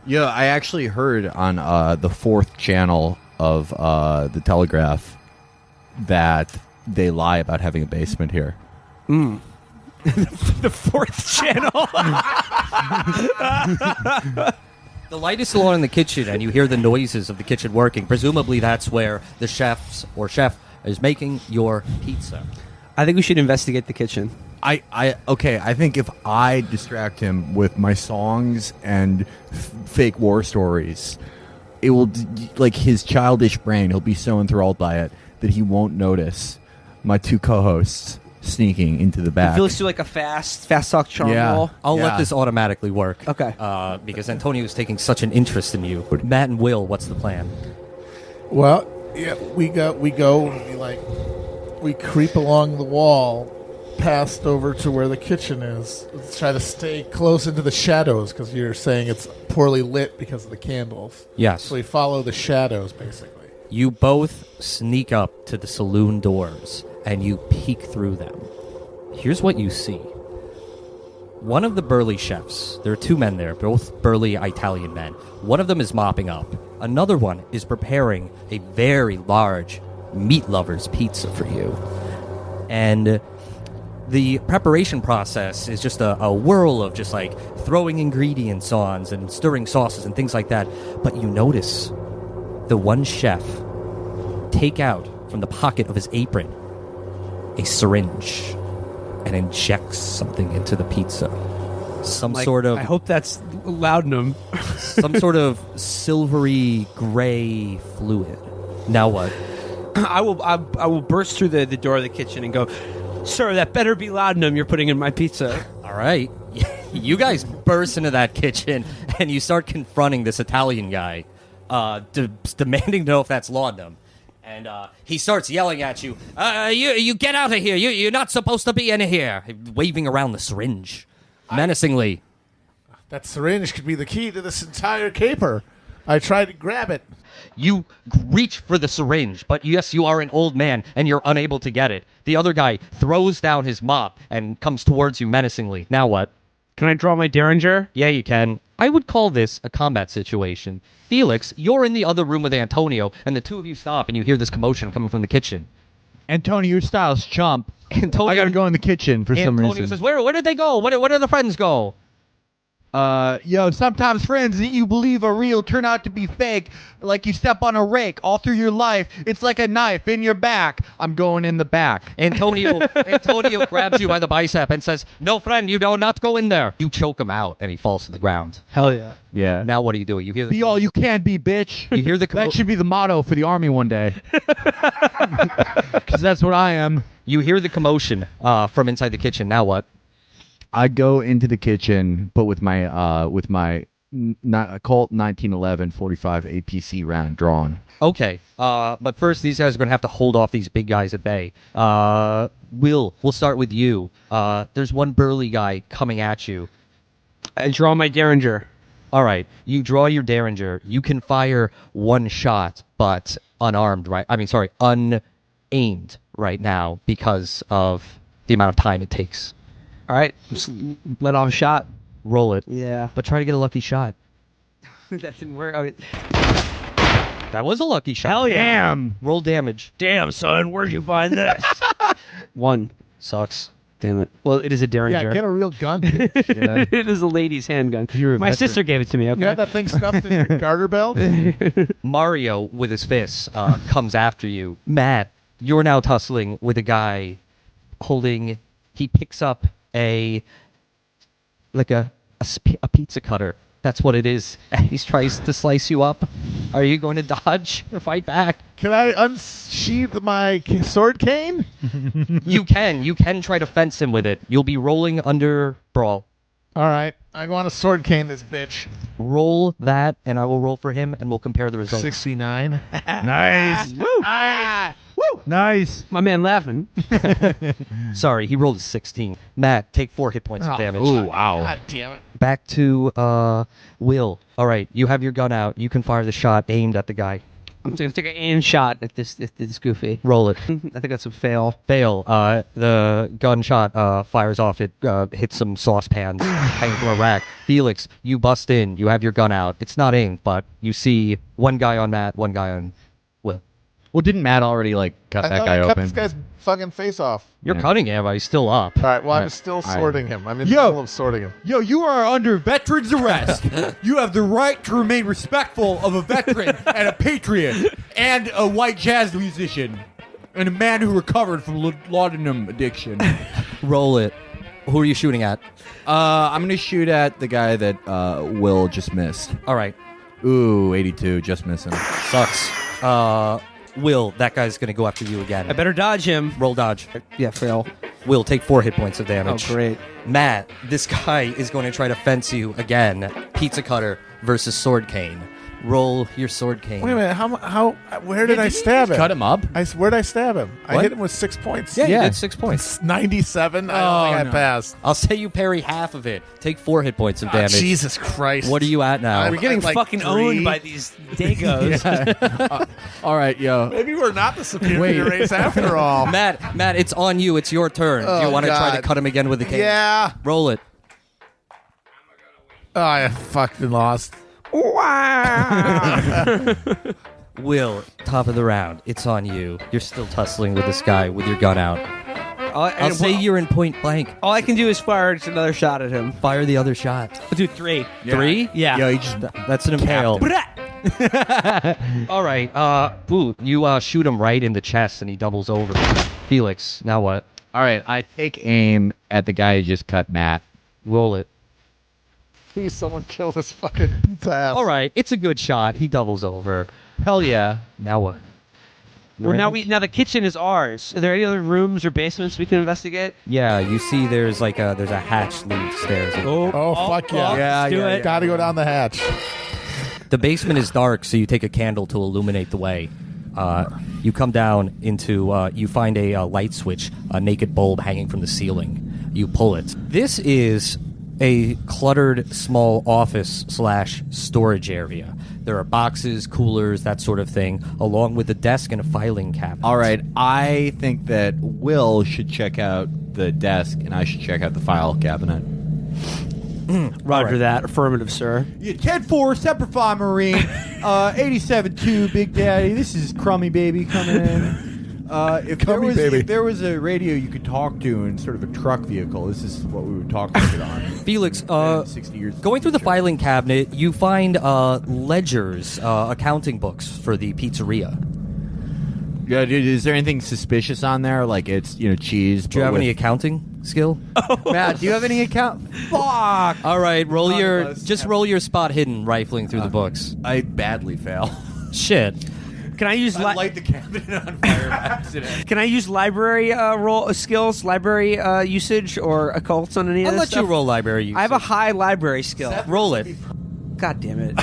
Yeah, I actually heard on the 4th channel of the Telegraph that they lie about having a basement here. The 4th channel. The light is still on in the kitchen, and you hear the noises of the kitchen working. Presumably that's where the chef is making your pizza. I think we should investigate the kitchen. I think if I distract him with my songs and fake war stories, it will, his childish brain, he'll be so enthralled by it that he won't notice my 2 co-hosts sneaking into the back. Felix do a fast talk charm roll. I'll let this automatically work. Okay. Because Antonio is taking such an interest in you. Matt and Will, what's the plan? Well, yeah, we creep along the wall, past over to where the kitchen is. Let's try to stay close into the shadows, because you're saying it's poorly lit because of the candles. Yes. So we follow the shadows, basically. You both sneak up to the saloon doors, and you peek through them. Here's what you see. One of the burly chefs, there are 2 men there, both burly Italian men. One of them is mopping up. Another one is preparing a very large meat lover's pizza for you. And the preparation process is just a whirl of just throwing ingredients on and stirring sauces and things like that. But you notice the one chef take out from the pocket of his apron a syringe and injects something into the pizza. I hope that's laudanum. Some sort of silvery gray fluid. Now what? I will burst through the door of the kitchen and go, "Sir, that better be laudanum you're putting in my pizza." All right. You guys burst into that kitchen and you start confronting this Italian guy, demanding to know if that's laudanum. And he starts yelling at you, you get out of here. You're not supposed to be in here. Waving around the syringe menacingly. That syringe could be the key to this entire caper. I tried to grab it. You reach for the syringe, but yes, you are an old man, and you're unable to get it. The other guy throws down his mop and comes towards you menacingly. Now what? Can I draw my Derringer? Yeah, you can. I would call this a combat situation. Felix, you're in the other room with Antonio, and the two of you stop, and you hear this commotion coming from the kitchen. Antonio, your style's chump. Antonio, I gotta go in the kitchen for some Antonio reason. says, where did they go? Where did the friends go? Sometimes friends that you believe are real turn out to be fake. Like you step on a rake all through your life. It's like a knife in your back. I'm going in the back. Antonio grabs you by the bicep and says, no, friend, you do not go in there. You choke him out, and he falls to the ground. Hell yeah. Yeah. Now what do? You hear the... Be all you can be, bitch. You hear the... That should be the motto for the army one day. Because that's what I am. You hear the commotion from inside the kitchen. Now what? I go into the kitchen, but with my Colt 1911 45 APC round drawn. Okay, but first these guys are going to have to hold off these big guys at bay. We'll start with you. There's one burly guy coming at you. I draw my Derringer. All right, you draw your Derringer. You can fire one shot, but unarmed, right? Unaimed right now because of the amount of time it takes. All right, just let off a shot. Roll it. Yeah. But try to get a lucky shot. That didn't work. Okay. That was a lucky shot. Hell yeah. Damn. Roll damage. Damn, son, where'd you find this? 1. Sucks. Damn it. Well, it is a Derringer. Yeah, get a real gun. bitch. Yeah. It is a lady's handgun. You're a My veteran. sister gave it to me. Okay. You have that thing stuffed in your garter belt? Mario, with his fists, comes after you. Matt, you're now tussling with a guy holding... He picks up a pizza cutter. That's what it is. And he tries to slice you up. Are you going to dodge or fight back? Can I unsheath my sword cane? You can try to fence him with it. You'll be rolling under brawl. All right. I want to sword cane this bitch. Roll that, and I will roll for him, and we'll compare the results. 69. Nice. Woo. Woo. Nice. My man laughing. Sorry, he rolled a 16. Matt, take 4 hit points of damage. Ooh, wow. God damn it. Back to Will. All right, you have your gun out. You can fire the shot aimed at the guy. I'm going to take an aim shot at this goofy. Roll it. I think that's a fail. Fail. The gunshot fires off. It hits some saucepans hanging from a rack. Felix, you bust in. You have your gun out. It's not aimed, but you see one guy on Matt, one guy on Will. Well, didn't Matt already cut I that thought guy I cut open? this guy's fucking face off. You're Yeah. cutting him, but he's still up. All right, well, I'm Right. still I- sorting him. I'm in the Yo. middle of sorting him. Yo, you are under veteran's arrest. You have the right to remain respectful of a veteran and a patriot and a white jazz musician and a man who recovered from laudanum addiction. Roll it. Who are you shooting at? I'm gonna shoot at the guy that Will just missed. All right. Ooh, 82, just missing. Sucks. Will, that guy's going to go after you again. I better dodge him. Roll dodge. Yeah, fail. Will, take 4 hit points of Oh, damage. great. Matt, this guy is going to try to fence you again. Pizza cutter versus sword cane. Roll your sword cane. Wait a minute. Where did I stab him? Cut him up? Where'd I stab him? I What? hit him with 6 points. Yeah, you Yeah. did 6 points. 97? I don't think I passed. I'll say you parry half of it. Take 4 hit points of damage. Jesus Christ. What are you at now? I'm- We're getting like fucking 3. owned by these Dagos. All right, yo. Maybe we're not the superior race after all. Matt, it's on you. It's your turn. Do you Oh, want to try to God. cut him again with the cane? Yeah. Roll it. Oh, I fucking lost. Will, top of the round. It's on you. You're still tussling with this guy with your gun out. I'll say you're in point blank. All I can do is fire just another shot at him. Fire the other shot. I'll do 3. 3? Yeah. Yo, he just That's an impale. All right. Boo, you shoot him right in the chest and he doubles over. Felix, now what? All right, I take aim at the guy who just cut Matt. Roll it. Please, someone kill this fucking ass. All right. It's a good shot. He doubles over. Hell yeah. Now what? Well, now the kitchen is ours. Are there any other rooms or basements we can investigate? Yeah, you see there's like there's a hatch leading stairs. Oh, fuck yeah. Let's do it. Gotta go down the hatch. The basement is dark, so you take a candle to illuminate the way. You come down into, you find a light switch, a naked bulb hanging from the ceiling. You pull it. This is a cluttered small office/storage area. There are boxes, coolers, that sort of thing, along with a desk and a filing cabinet. All right, I think that Will should check out the desk, and I should check out the file cabinet. Roger that. Affirmative, sir. Yeah, 10-4, Semper Fi Marine, 87-2, Big Daddy. This is Crummy Baby coming in. If there was a radio you could talk to in sort of a truck vehicle, this is what we would talk to it on. Felix, 60 years going through the filing cabinet, you find ledgers, accounting books for the pizzeria. Yeah, dude, is there anything suspicious on there? Like it's, cheese. Do you have any accounting skill? Matt, do you have any account? Fuck! All right, roll None your of us just have- roll your spot hidden rifling through the books. I badly fail. Shit. Can I use I light the cabinet on fire by accident. Can I use library roll skills, library usage, or occults on any of I'll this let stuff? you roll library usage. I have a high library skill. Roll it. God damn it.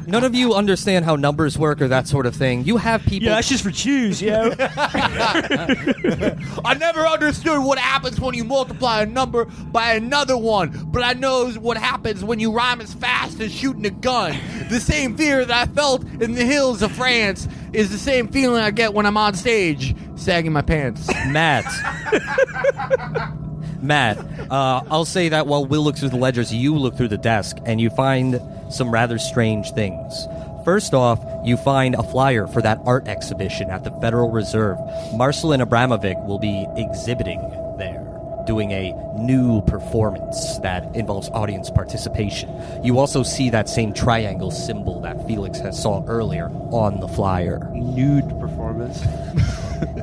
None of you understand how numbers work or that sort of thing. You have people. Yeah, that's just for chews, yo. I never understood what happens when you multiply a number by another one, but I know what happens when you rhyme as fast as shooting a gun. The same fear that I felt in the hills of France is the same feeling I get when I'm on stage, sagging my pants. Matt, I'll say that while Will looks through the ledgers, you look through the desk, and you find some rather strange things. First off, you find a flyer for that art exhibition at the Federal Reserve. Marcelin Abramovic will be exhibiting there, doing a new performance that involves audience participation. You also see that same triangle symbol that Felix has saw earlier on the flyer. Nude performance.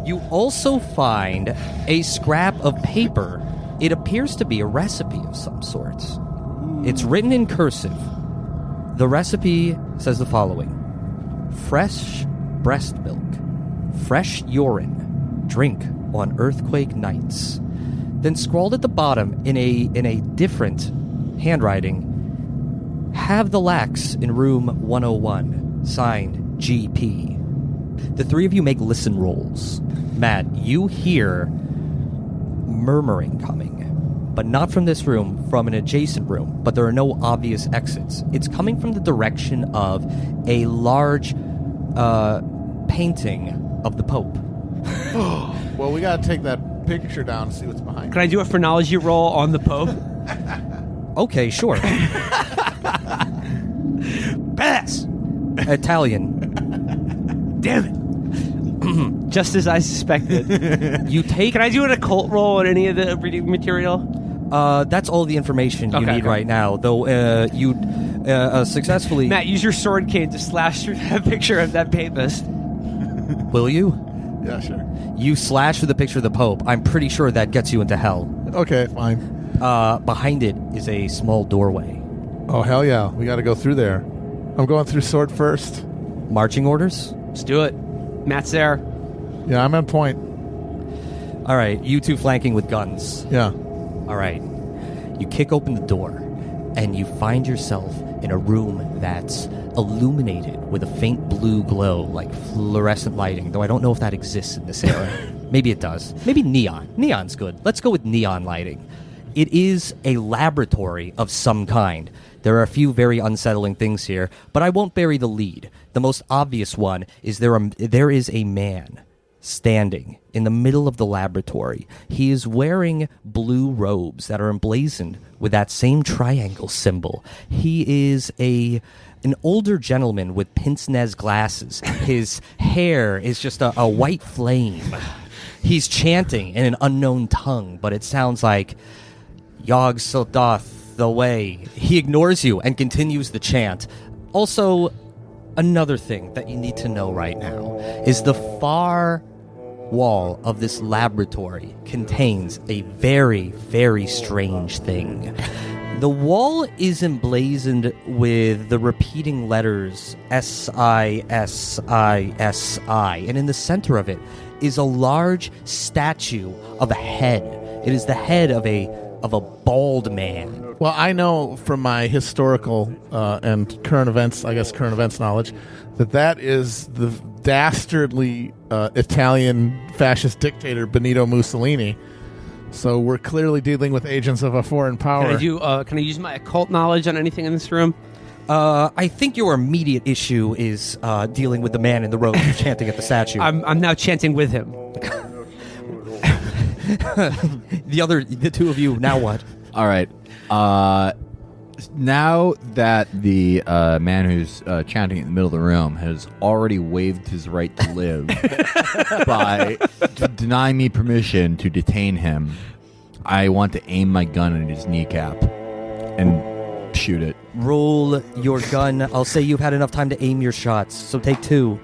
You also find a scrap of paper. It appears to be a recipe of some sort. It's written in cursive. The recipe says the following: fresh breast milk, fresh urine, drink on earthquake nights. Then scrawled at the bottom in a different handwriting, have the lax in room 101, signed GP. The three of you make listen rolls. Matt, you hear murmuring coming, but not from this room, from an adjacent room, but there are no obvious exits. It's coming from the direction of a large painting of the Pope. Well, we gotta take that picture down and see what's behind Can I do a phrenology roll on the Pope? Okay, sure. Pass! Italian. Damn it. Just as I suspected. You take... Can I do an occult roll on any of the reading material? That's all the information you need Okay. right now, though you successfully... Matt, use your sword cane to slash through that picture of that papist. Will you? Yeah, sure. You slash through the picture of the Pope. I'm pretty sure that gets you into hell. Okay, fine. Behind it is a small doorway. Oh, hell yeah. We gotta go through there. I'm going through sword first. Marching orders? Let's do it. Matt's there. Yeah, I'm on point. All right, you two flanking with guns. Yeah. All right. You kick open the door, and you find yourself in a room that's illuminated with a faint blue glow, like fluorescent lighting, though I don't know if that exists in this era. Maybe it does. Maybe neon. Neon's good. Let's go with neon lighting. It is a laboratory of some kind. There are a few very unsettling things here, but I won't bury the lead. The most obvious one is there is a man standing in the middle of the laboratory. He is wearing blue robes that are emblazoned with that same triangle symbol. He is an older gentleman with pince-nez glasses. His hair is just a white flame. He's chanting in an unknown tongue, but it sounds like Yog Sothoth the way. He ignores you and continues the chant. Also, another thing that you need to know right now is the far wall of this laboratory contains a very, very strange thing. The wall is emblazoned with the repeating letters S-I-S-I-S-I, and in the center of it is a large statue of a head. It is the head of a bald man. Well, I know from my historical and current events knowledge, that is the dastardly Italian fascist dictator Benito Mussolini. So we're clearly dealing with agents of a foreign power. Can I use my occult knowledge on anything in this room? I think your immediate issue is dealing with the man in the robe chanting at the statue. I'm now chanting with him. The two of you, now what? All right. Now that the man who's chanting in the middle of the room has already waived his right to live by denying me permission to detain him, I want to aim my gun at his kneecap and shoot it. Roll your gun. I'll say you've had enough time to aim your shots, so take 2.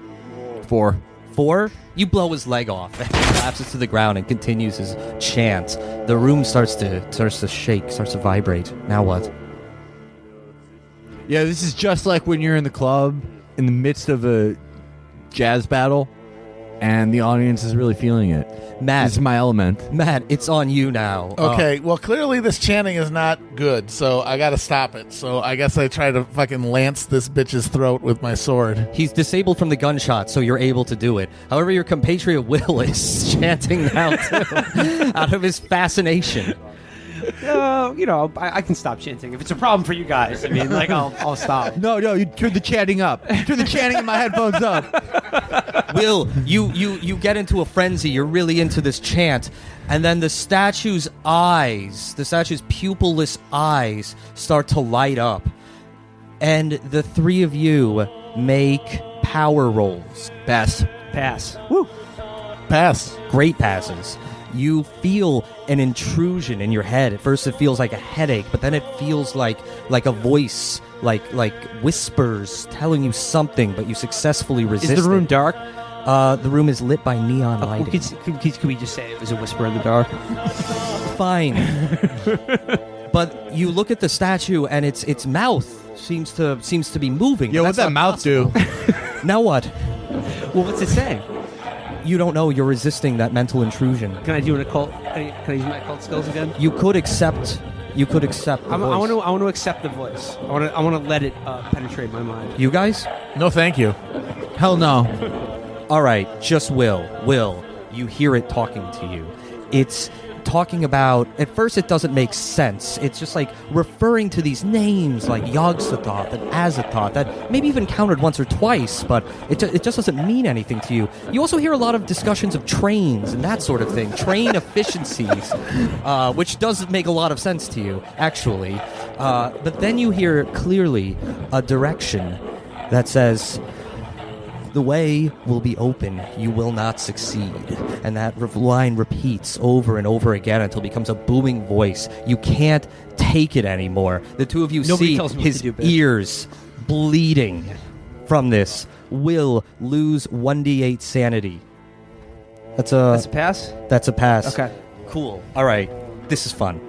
4. 4? You blow his leg off, and he collapses to the ground and continues his chant. The room starts to shake, starts to vibrate. Now what? Yeah, this is just like when you're in the club in the midst of a jazz battle and the audience is really feeling it. Matt. This is my element. Matt, it's on you now. Okay, well, clearly this chanting is not good, so I gotta stop it. So I guess I try to fucking lance this bitch's throat with my sword. He's disabled from the gunshot, so you're able to do it. However, your compatriot Will is chanting now, too, out of his fascination. I can stop chanting. If it's a problem for you guys, I mean, I'll stop. No, you turn the chanting up. Turn the chanting in my headphones up. Will, you get into a frenzy. You're really into this chant. And then the statue's pupilless eyes start to light up. And the three of you make power rolls. Pass. Woo. Pass. Great passes. You feel an intrusion in your head. At first it feels like a headache, but then it feels like a voice, like whispers telling you something, but you successfly resist. Is the room dark? The room is lit by neon lighting. Could we just say it was a whisper in the dark? Fine. But you look at the statue and its mouth seems to be moving. Yo, what's that mouth do? Now what? Well, what's it saying? You don't know. You're resisting that mental intrusion. Can I do an occult? Can I use my occult skills again? You could accept. The voice. I want to accept the voice. I want to let it penetrate my mind. You guys? No, thank you. Hell no. All right, just Will. Will, you hear it talking to you. It's talking about, at first it doesn't make sense. It's just like referring to these names like Yog-Sothoth and Azathoth that maybe even counted once or twice, but it just doesn't mean anything to you. You also hear a lot of discussions of trains and that sort of thing, train efficiencies, which doesn't make a lot of sense to you, actually. But then you hear clearly a direction that says, "The way will be open, you will not succeed." And that line repeats over and over again until it becomes a booming voice. You can't take it anymore. The two of you Nobody see tells me what his to do, bitch. ears bleeding from this. Will lose 1d8 sanity. That's That's a pass? That's a pass. Okay. Cool. All right. This is fun.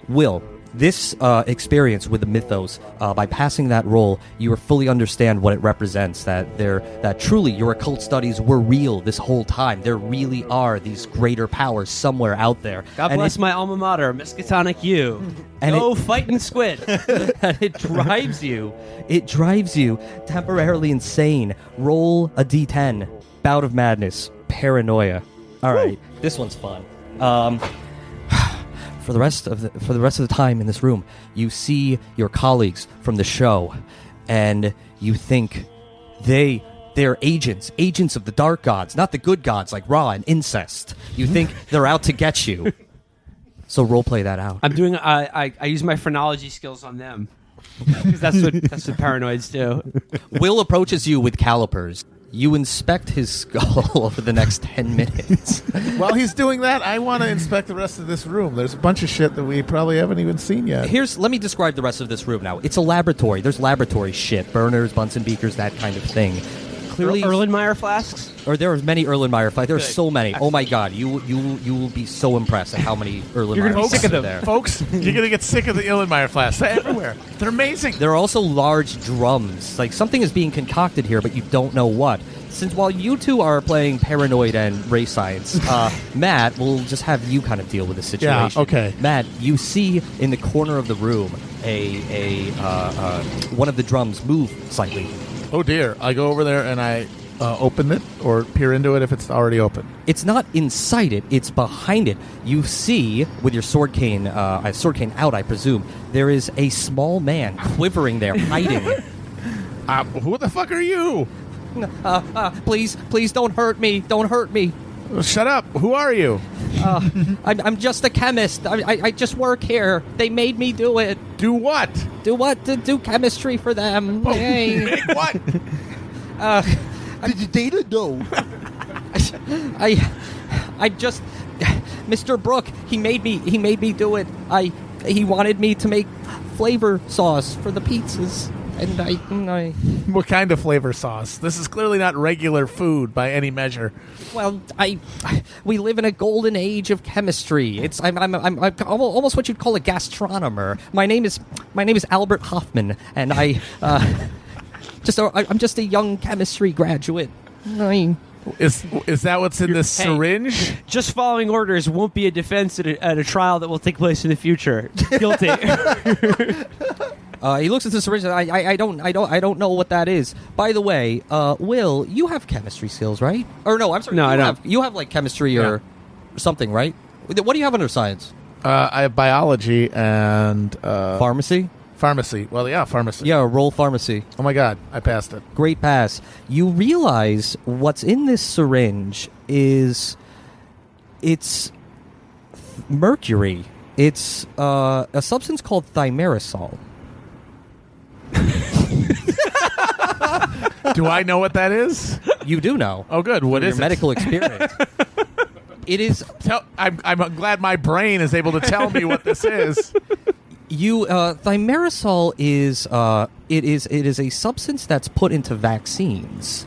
Will, this experience with the mythos, by passing that roll, you fully understand what it represents, that truly your occult studies were real this whole time. There really are these greater powers somewhere out there. God bless my alma mater, Miskatonic U. And Go fighting squid. And it drives you temporarily insane. Roll a d10. Bout of madness. Paranoia. All right. This one's fun. For the rest of the time in this room, you see your colleagues from the show, and you think they're agents of the dark gods, not the good gods like Ra and incest. You think they're out to get you. So roleplay that out. I'm doing. I use my phrenology skills on them because that's what paranoids do. Will approaches you with calipers. You inspect his skull over the next 10 minutes. While he's doing that, I want to inspect the rest of this room. There's a bunch of shit that we probably haven't even seen yet. Let me describe the rest of this room now. It's a laboratory. There's laboratory shit. Burners, Bunsen beakers, that kind of thing. clearly Erlenmeyer flasks? or there are many Erlenmeyer flasks. There are Good. so many. Oh my God, you will be so impressed at how many Erlenmeyer You're gonna be flasks sick of are them. there. Folks, you're gonna get sick of the Illenmeyer flasks. They're everywhere. They're amazing. There are also large drums. Like something is being concocted here, but you don't know what. Since while you two are playing Paranoid and Race Science, Matt, we'll just have you kind of deal with the situation. okay. Matt, you see in the corner of the room one of the drums move slightly. Oh dear. I go over there and I open it or peer into it if it's already open. It's not inside it; it's behind it. You see, with your sword cane out, I presume, there is a small man quivering there, hiding. Who the fuck are you? Please don't hurt me! Don't hurt me! Shut up. Who are you? I'm just a chemist. I just work here. They made me do it. Do what? Do what? To do chemistry for them. Yay. Make what? Did you data? No. I just, Mr. Brooke. He made me do it. He wanted me to make flavor sauce for the pizzas, and I. What kind of flavor sauce? This is clearly not regular food by any measure. Well, we live in a golden age of chemistry. I'm almost what you'd call a gastronomer. My name is Albert Hoffman, and I'm just a young chemistry graduate. Is that what's in this Hey. syringe? Just following orders won't be a defense at a trial that will take place in the future. Guilty. He looks at the syringe. I don't know what that is. By the way, Will, you have chemistry skills, right? Or no, I'm sorry. No, I don't. You have like chemistry or something, right? What do you have under science? I have biology and Pharmacy. pharmacy. Well, yeah, pharmacy. Yeah, roll pharmacy. Oh my God, I passed it. Great pass. You realize what's in this syringe is it's mercury. It's a substance called thimerosal. Do I know what that is? You do know. Oh, good. What Your is it? medical experience. It is I'm glad my brain is able to tell me what this is. thimerosal is it is a substance that's put into vaccines,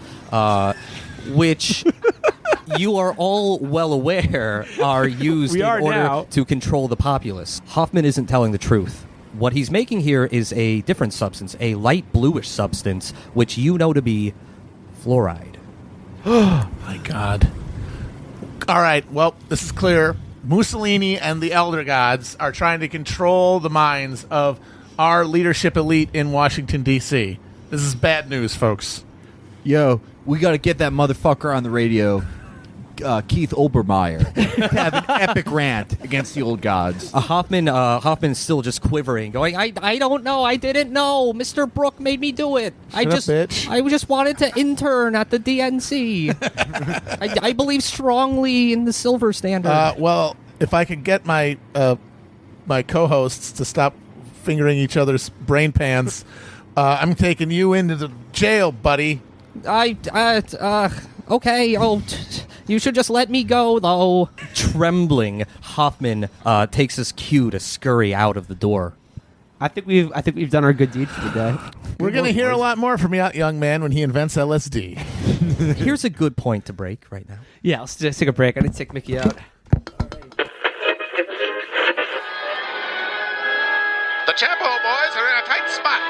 which you are all well aware are used We in are order now. to control the populace. Hoffman isn't telling the truth. What he's making here is a different substance, a light bluish substance, which you know to be fluoride. My God. All right. Well, this is clear. Mussolini and the Elder Gods are trying to control the minds of our leadership elite in Washington, D.C. This is bad news, folks. Yo, we got to get that motherfucker on the radio. Keith Olbermeyer to have an epic rant against the old gods. Hoffman's still just quivering, going, I don't know, I didn't know. Mr. Brooke made me do it. I just wanted to intern at the DNC. I believe strongly in the silver standard. Well, if I could get my my co-hosts to stop fingering each other's brain pans, I'm taking you into the jail, buddy. Okay, you should just let me go, though. Trembling, Hoffman takes his cue to scurry out of the door. I think we've done our good deed for the day. We're going to hear a lot more from that young man when he invents LSD. Here's a good point to break right now. Yeah, let's just take a break. I need to take Mickey out. The Chapo boys are in a tight spot.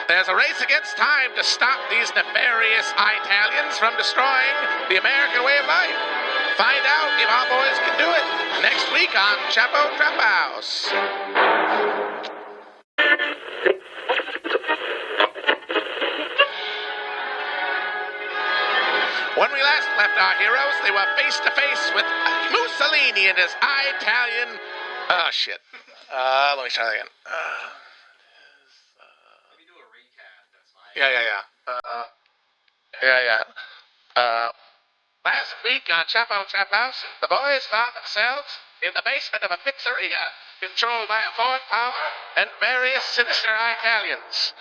There's a race against time to stop these nefarious Italians from destroying the American way of life. Find out if our boys can do it next week on Chapo Trap House. When we last left our heroes, they were face to face with Mussolini and his Italian... Oh, shit. Let me try that again. Yeah. Last week on Chapo Trap House, the boys found themselves in the basement of a pizzeria controlled by a foreign power and various sinister Italians.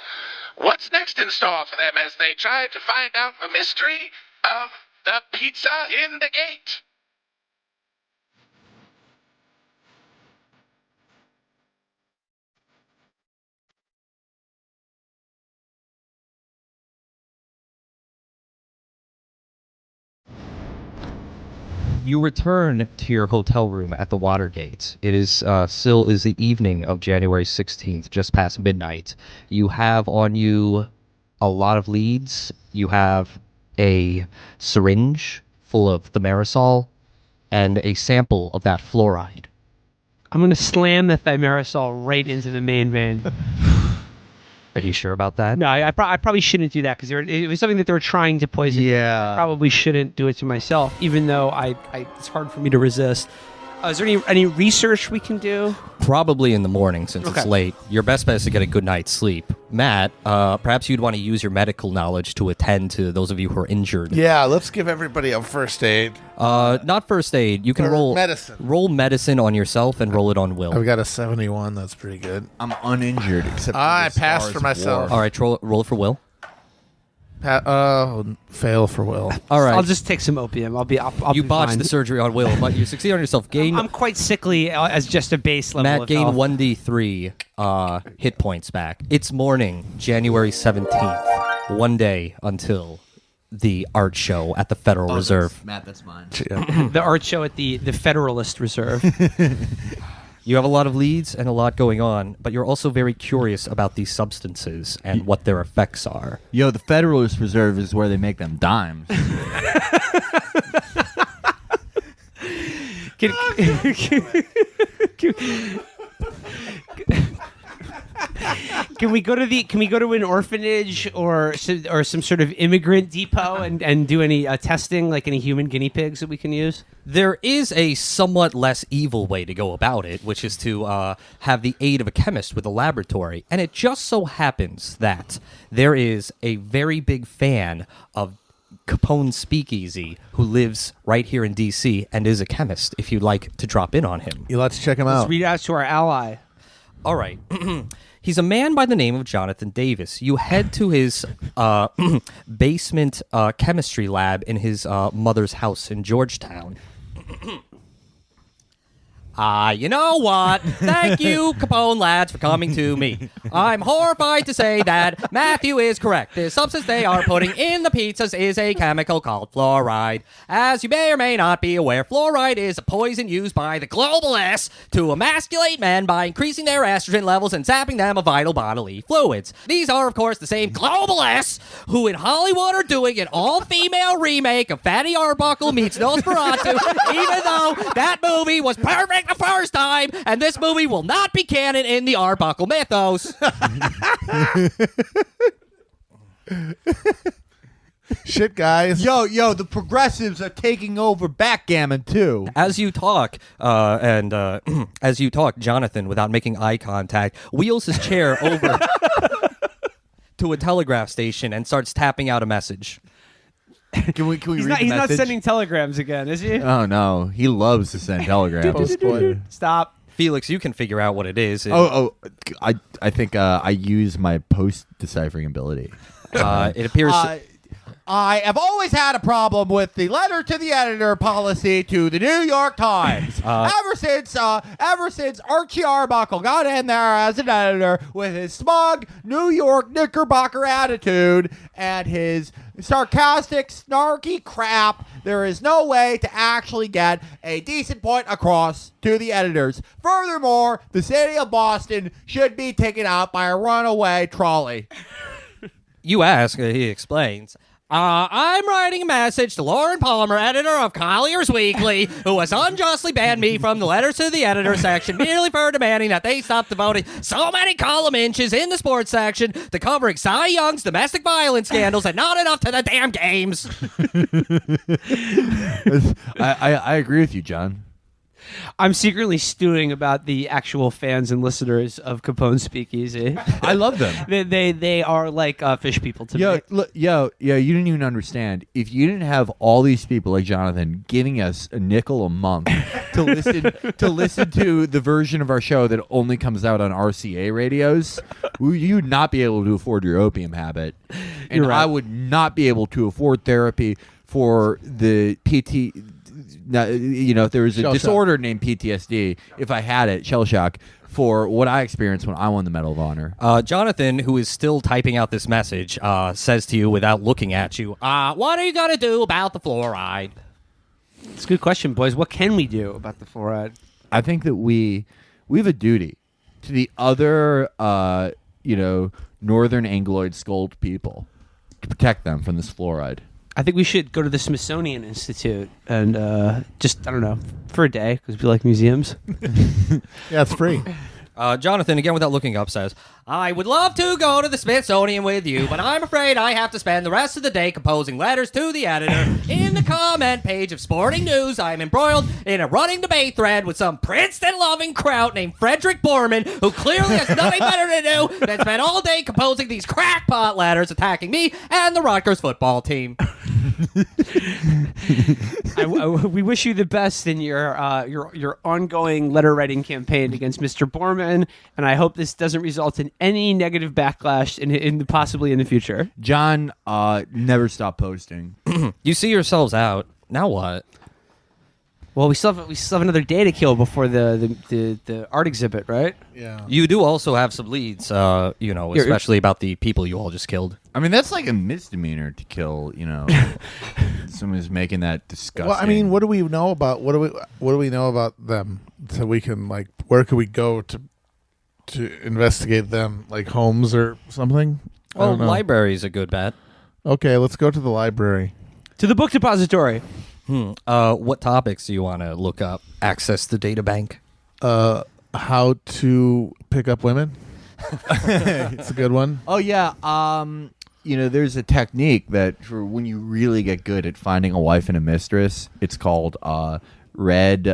What's next in store for them as they try to find out the mystery of the pizza in the gate? You return to your hotel room at the Watergate. It is still is the evening of January 16th, just past midnight. You have on you a lot of leads. You have a syringe full of thimerosal and a sample of that fluoride. I'm gonna slam the thimerosal right into the main vein. Are you sure about that? No, I probably shouldn't do that because it was something that they were trying to poison. Yeah. Probably shouldn't do it to myself, even though it's hard for me to resist. Is there any research we can do? Probably in the morning since Okay. it's late. Your best bet is to get a good night's sleep. Matt, perhaps you'd want to use your medical knowledge to attend to those of you who are injured. Yeah, let's give everybody a first aid. Not first aid. You can Or roll medicine. Roll medicine on yourself and roll it on Will. I've got a 71. That's pretty good. I'm uninjured except for I the passed scars for of myself. war. All right, roll it for Will. Fail for Will. All right. I'll just take some opium. I'll you be botched fine. the surgery on Will, but you succeed on yourself. Gain I'm quite sickly as just a base level. Matt of gain health. 1d3 hit points back. It's morning, January 17th. One day until the art show at the Federal Reserve. Matt, that's mine. The art show at the Federalist Reserve. You have a lot of leads and a lot going on, but you're also very curious about these substances and what their effects are. Yo, the Federalist Reserve is where they make them dimes. Can we go to an orphanage or some sort of immigrant depot and do any testing, like any human guinea pigs that we can use? There is a somewhat less evil way to go about it, which is to have the aid of a chemist with a laboratory. And it just so happens that there is a very big fan of Capone's Speakeasy who lives right here in D.C. and is a chemist, if you'd like to drop in on him. Let's check him out. Let's read out to our ally. All right. He's a man by the name of Jonathan Davis. You head to his basement chemistry lab in his mother's house in Georgetown. You know what? Thank you, Capone lads, for coming to me. I'm horrified to say that Matthew is correct. The substance they are putting in the pizzas is a chemical called fluoride. As you may or may not be aware, fluoride is a poison used by the globalists to emasculate men by increasing their estrogen levels and zapping them of vital bodily fluids. These are, of course, the same globalists who in Hollywood are doing an all-female remake of Fatty Arbuckle meets Nosferatu, even though that movie was perfect the first time, and this movie will not be canon in the Arbuckle mythos. Shit, guys. Yo, the progressives are taking over backgammon too. As you talk, as you talk, Jonathan, without making eye contact, wheels his chair over to a telegraph station and starts tapping out a message. Can we He's read not, the he's not message? sending telegrams again, is he? Oh no, he loves to send telegrams. Stop. Felix, you can figure out what it is. I think I use my post deciphering ability. It appears. I have always had a problem with the letter to the editor policy to the New York Times. Ever since Archie Arbuckle got in there as an editor with his smug New York Knickerbocker attitude and his sarcastic, snarky crap, there is no way to actually get a decent point across to the editors. Furthermore, the city of Boston should be taken out by a runaway trolley. You ask, he explains. I'm writing a message to Lauren Palmer, editor of Collier's Weekly, who has unjustly banned me from the letters to the editor section merely for demanding that they stop devoting so many column inches in the sports section to covering Cy Young's domestic violence scandals and not enough to the damn games. I agree with you, John. I'm secretly stewing about the actual fans and listeners of Capone's Speakeasy. I love them. They are like fish people to Yo, me. look, you didn't even understand. If you didn't have all these people like Jonathan giving us a nickel a month to listen to the version of our show that only comes out on RCA radios, you would not be able to afford your opium habit, and You're right. I would not be able to afford therapy for the PT. Now, if there was a Shell disorder named PTSD, if I had it, shell shock, for what I experienced when I won the Medal of Honor. Jonathan, who is still typing out this message, says to you without looking at you, what are you going to do about the fluoride? It's a good question, boys. What can we do about the fluoride? I think that we have a duty to the other, northern Angloid skulled people to protect them from this fluoride. I think we should go to the Smithsonian Institute and just, I don't know, for a day, because we like museums. Yeah, it's free. Jonathan, again without looking up, says, I would love to go to the Smithsonian with you, but I'm afraid I have to spend the rest of the day composing letters to the editor. In the comment page of Sporting News, I'm embroiled in a running debate thread with some Princeton-loving kraut named Frederick Borman, who clearly has nothing better to do than spend all day composing these crackpot letters attacking me and the Rutgers football team. We wish you the best in your ongoing letter writing campaign against Mr. Borman, and I hope this doesn't result in any negative backlash possibly in the future. John, never stop posting. You see yourselves out. Now what? Well, we still have another day to kill before the art exhibit, right? Yeah. You do also have some leads, especially about the people you all just killed. I mean, that's like a misdemeanor to kill, someone who's making that disgusting. Well, I mean, what do we know about what do we know about them? So we can where could we go to investigate them, like homes or something? I Well, don't know. library's a good bet. Okay, let's go to the library. To the book depository. What topics do you want to look up? Access the data bank. How to pick up women. It's a good one. Oh yeah, there's a technique that for when you really get good at finding a wife and a mistress, it's called red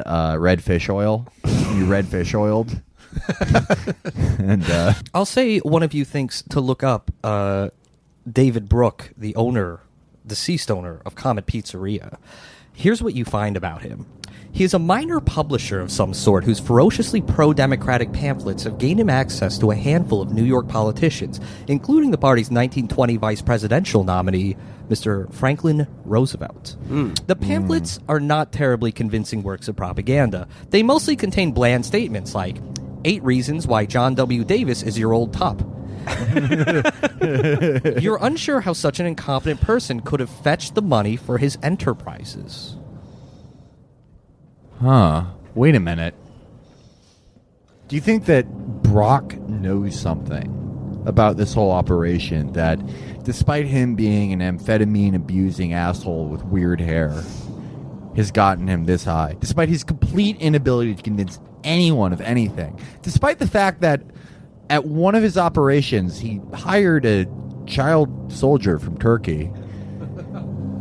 fish oil. You red fish oiled. And I'll say one of you thinks to look up David Brooke, the deceased owner of Comet Pizzeria. Here's what you find about him. He is a minor publisher of some sort whose ferociously pro-democratic pamphlets have gained him access to a handful of New York politicians, including the party's 1920 vice presidential nominee, Mr. Franklin Roosevelt. The pamphlets are not terribly convincing works of propaganda. They mostly contain bland statements like, 8 reasons why John W. Davis is your old top. You're unsure how such an incompetent person could have fetched the money for his enterprises. Huh. Wait a minute. Do you think that Brock knows something about this whole operation that, despite him being an amphetamine-abusing asshole with weird hair, has gotten him this high? Despite his complete inability to convince anyone of anything. Despite the fact that at one of his operations, he hired a child soldier from Turkey,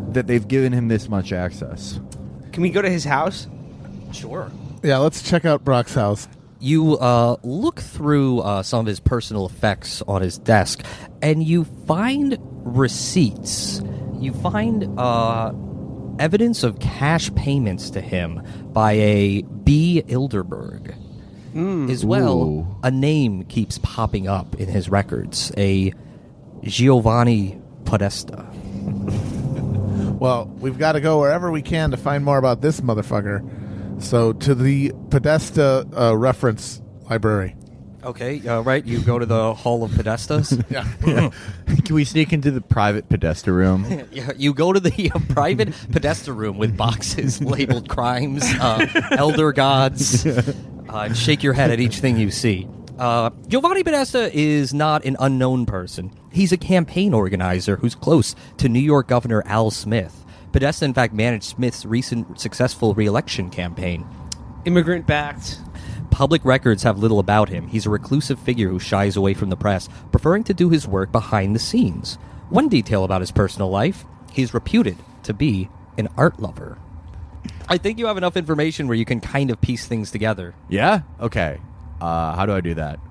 that they've given him this much access. Can we go to his house? Sure. Yeah, let's check out Brock's house. You look through some of his personal effects on his desk, and you find receipts. You find evidence of cash payments to him by a B. Ilderberg. As well, Ooh. a name keeps popping up in his records, a Giovanni Podesta. Well, we've got to go wherever we can to find more about this motherfucker. So to the Podesta reference library. Okay, right, you go to the Hall of Podestas. Yeah. Can we sneak into the private Podesta room? Yeah, you go to the private Podesta room with boxes labeled crimes, elder gods, and shake your head at each thing you see. Giovanni Podesta is not an unknown person. He's a campaign organizer who's close to New York Governor Al Smith. Podesta, in fact, managed Smith's recent successful re-election campaign. Immigrant-backed. Public records have little about him. He's a reclusive figure who shies away from the press, preferring to do his work behind the scenes. One detail about his personal life, he's reputed to be an art lover. I think you have enough information where you can kind of piece things together. Yeah? Okay. How do I do that?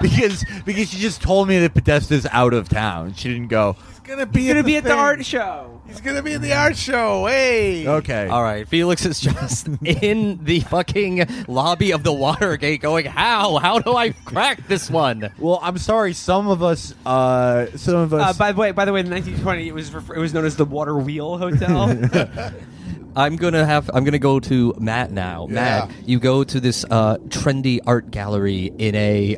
because she just told me that Podesta's out of town. She didn't go, He's gonna be At the art show. He's gonna be in the art show. Hey. okay. All right, Felix is just in the fucking lobby of the Watergate going, how do I crack this one? Well, I'm sorry. Some of us. By the way, in 1920, it was known as the Water Wheel Hotel. I'm gonna go to Matt now. Yeah. Matt, you go to this trendy art gallery in a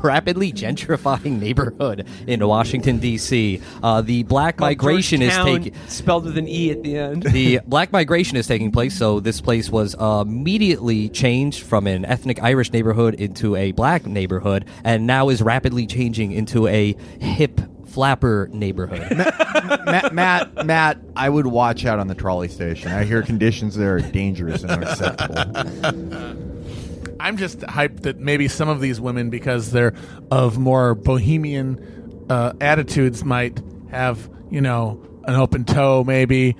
rapidly gentrifying neighborhood in Washington D.C. The Black migration is Georgetown, taking spelled with an E at the end. the Black migration is taking place. So this place was immediately changed from an ethnic Irish neighborhood into a black neighborhood, and now is rapidly changing into a hip flapper neighborhood. Matt, I would watch out on the trolley station. I hear conditions there are dangerous and unacceptable. I'm just hyped that maybe some of these women, because they're of more bohemian attitudes, might have, an open toe, maybe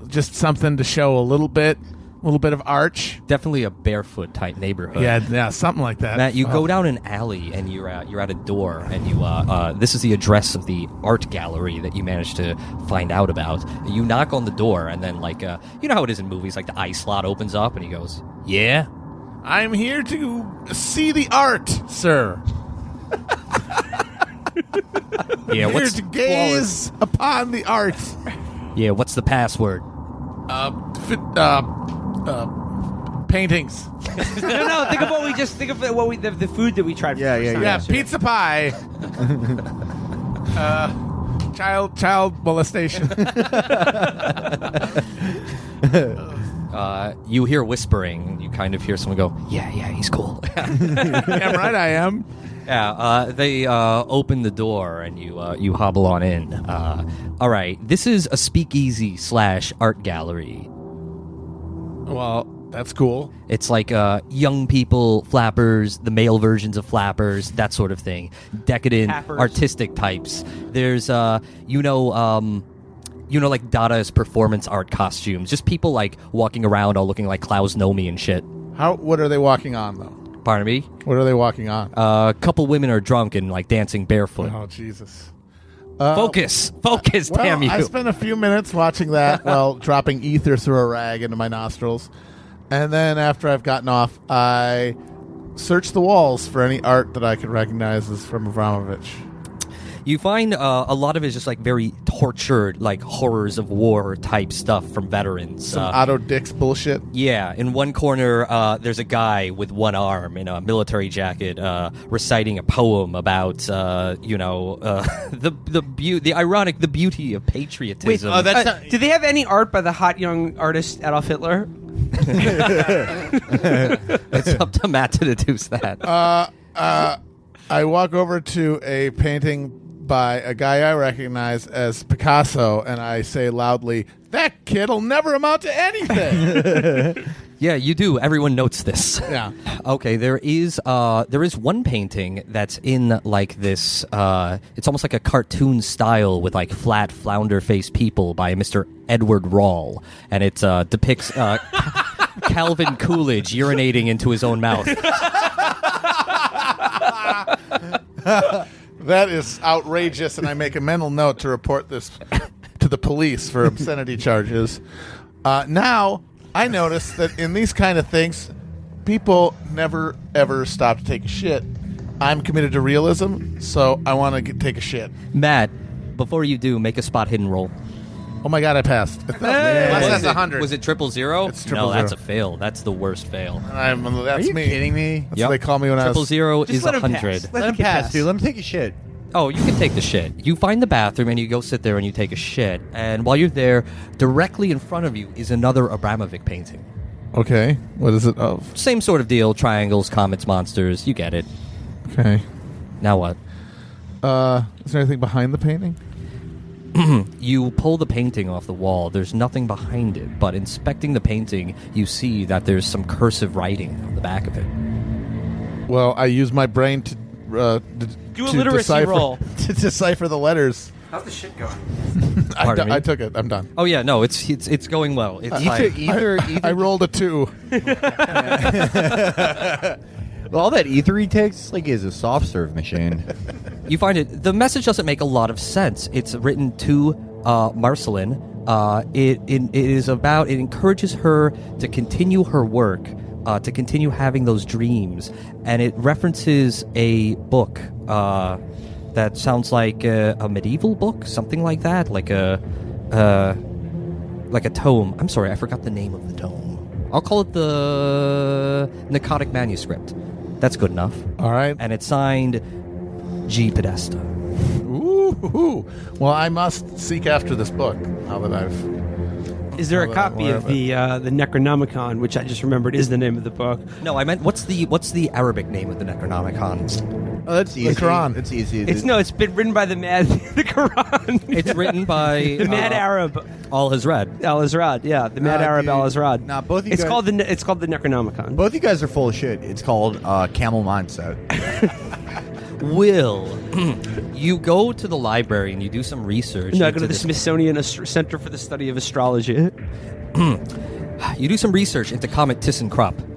just something to show a little bit of arch. Definitely a barefoot type neighborhood. Yeah, something like that. Matt, you go down an alley and you're at a door, and you this is the address of the art gallery that you managed to find out about. You knock on the door, and then you know how it is in movies, like the eye slot opens up, and he goes, "Yeah." I'm here to see the art, sir. Yeah, Here to gaze upon the art. Yeah, what's the password? Paintings. No, think of the food that we tried. Yeah, pizza pie. Child molestation. You hear whispering. You kind of hear someone go, "Yeah, he's cool." Damn right I am. Yeah, they open the door, and you hobble on in. All right, this is a speakeasy / art gallery. Well, that's cool. It's like young people flappers, the male versions of flappers, that sort of thing. Decadent, Tappers. artistic types. There's, like Dadaist performance art costumes. Just people like walking around all looking like Klaus Nomi and shit. What are they walking on, though? Pardon me? What are they walking on? A couple women are drunk and like dancing barefoot. Oh, Jesus. Focus, Well, damn you. I spent a few minutes watching that while dropping ether through a rag into my nostrils. And then after I've gotten off, I searched the walls for any art that I could recognize as from Abramovich. You find a lot of it is just like very tortured, like horrors of war type stuff from veterans. Some Otto Dix bullshit. Yeah, in one corner, there's a guy with one arm in a military jacket reciting a poem about, the beauty of patriotism. Wait, do they have any art by the hot young artist Adolf Hitler? It's up to Matt to deduce that. I walk over to a painting by a guy I recognize as Picasso, and I say loudly, "That kid'll never amount to anything." Yeah, you do. Everyone notes this. Yeah. Okay, there is one painting that's in like this. It's almost like a cartoon style with like flat flounder-faced people by Mr. Edward Rawl, and it depicts Calvin Coolidge urinating into his own mouth. That is outrageous, and I make a mental note to report this to the police for obscenity charges. Now, I notice that in these kind of things, people never, ever stop to take a shit. I'm committed to realism, so I want to take a shit. Matt, before you do, make a spot hidden roll. Oh my god, I passed. That's 100. Was it 000? It's 000. No, that's a fail. That's the worst fail. That's Are you me. kidding me? That's what they call me when I was... 000 Just is let him 100. pass. Let him pass, dude. Let him take a shit. Oh, you can take the shit. You find the bathroom and you go sit there and you take a shit. And while you're there, directly in front of you is another Abramovich painting. Okay, what is it of? Same sort of deal. Triangles, comets, monsters. You get it. Okay. Now what? Is there anything behind the painting? You pull the painting off the wall. There's nothing behind it. But inspecting the painting, you see that there's some cursive writing on the back of it. Well, I use my brain to Do a literacy roll. to decipher the letters. How's the shit going? Pardon me? I took it. I'm done. Oh yeah, no, it's going well. It's fine. Ether. I rolled a 2. All that ether he takes is a soft serve machine. You find it. The message doesn't make a lot of sense. It's written to Marceline. It is about. It encourages her to continue her work, to continue having those dreams, and it references a book that sounds like a medieval book, something like that, like a like a tome. I'm sorry, I forgot the name of the tome. I'll call it the Narcotic Manuscript. That's good enough. All right. And it's signed G. Podesta. Ooh. Well, I must seek after this book now that I've... Is there a I'll copy learn of of it. the Necronomicon, which I just remembered is the name of the book? No, I meant what's the Arabic name of the Necronomicon? Oh, that's easy. The Quran. That's easy. It's been written by the Quran. It's written by the Mad Arab Al Hazred. Al Azrad. Yeah, the Mad Arab dude. Al Azrad. Nah, both of you It's guys- called the Necronomicon. Both you guys are full of shit. It's called Camel Mindset. Will you go to the library and you do some research? No, I into go to the this- Smithsonian Center for the Study of Astrology. You do some research into Comet ThyssenKrupp.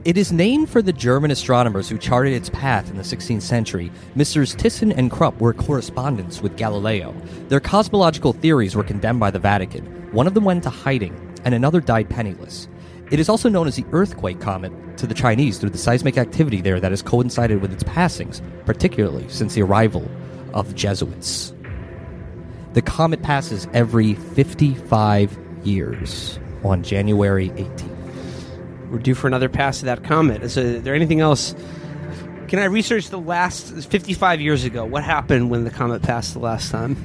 It is named for the German astronomers who charted its path in the 16th century. Messrs. Thyssen and Krupp were correspondents with Galileo. Their cosmological theories were condemned by the Vatican. One of them went into hiding, and another died penniless. It is also known as the Earthquake Comet to the Chinese through the seismic activity there that has coincided with its passings, particularly since the arrival of the Jesuits. The comet passes every 55 years on January 18th. We're due for another pass of that comet. Is there anything else? Can I research the last 55 years ago? What happened when the comet passed the last time?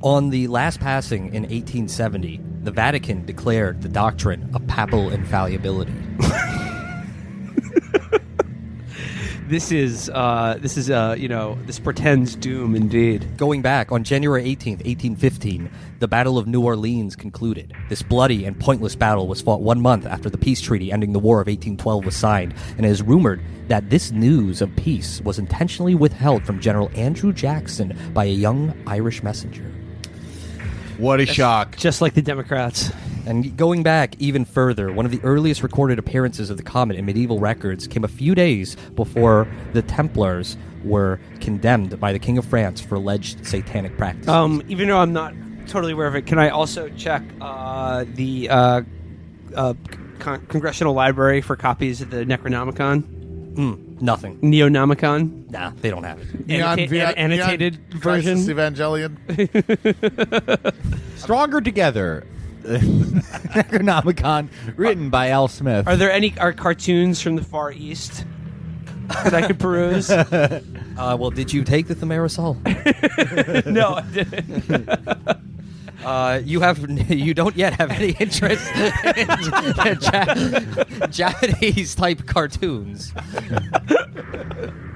On the last passing in 1870, the Vatican declared the doctrine of papal infallibility. This portends doom indeed. Going back, on January 18th, 1815, the Battle of New Orleans concluded. This bloody and pointless battle was fought 1 month after the peace treaty ending the War of 1812 was signed, and it is rumored that this news of peace was intentionally withheld from General Andrew Jackson by a young Irish messenger. What a shock. Just like the Democrats. And going back even further, one of the earliest recorded appearances of the comet in medieval records came a few days before the Templars were condemned by the King of France for alleged satanic practices. Even though I'm not totally aware of it, can I also check the Congressional Library for copies of the Necronomicon? Nothing. Neonomicon? Nah, they don't have it. Annotated version? Crisis Evangelion. Stronger Together. Necronomicon, written by Al Smith. Are there any cartoons from the Far East that I could peruse? Well, did you take the Thimerosal? No, I didn't. You don't yet have any interest in Japanese type cartoons.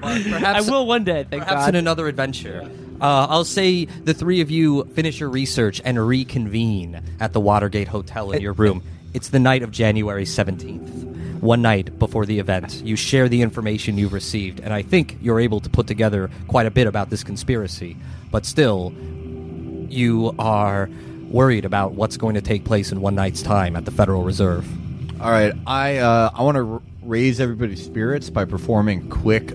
But perhaps I will one day, thank perhaps God. in another adventure. I'll say the three of you finish your research and reconvene at the Watergate Hotel in your room. It's the night of January 17th. One night before the event, you share the information you've received, and I think you're able to put together quite a bit about this conspiracy. But still, you are worried about what's going to take place in one night's time at the Federal Reserve. All right, I want to raise everybody's spirits by performing a quick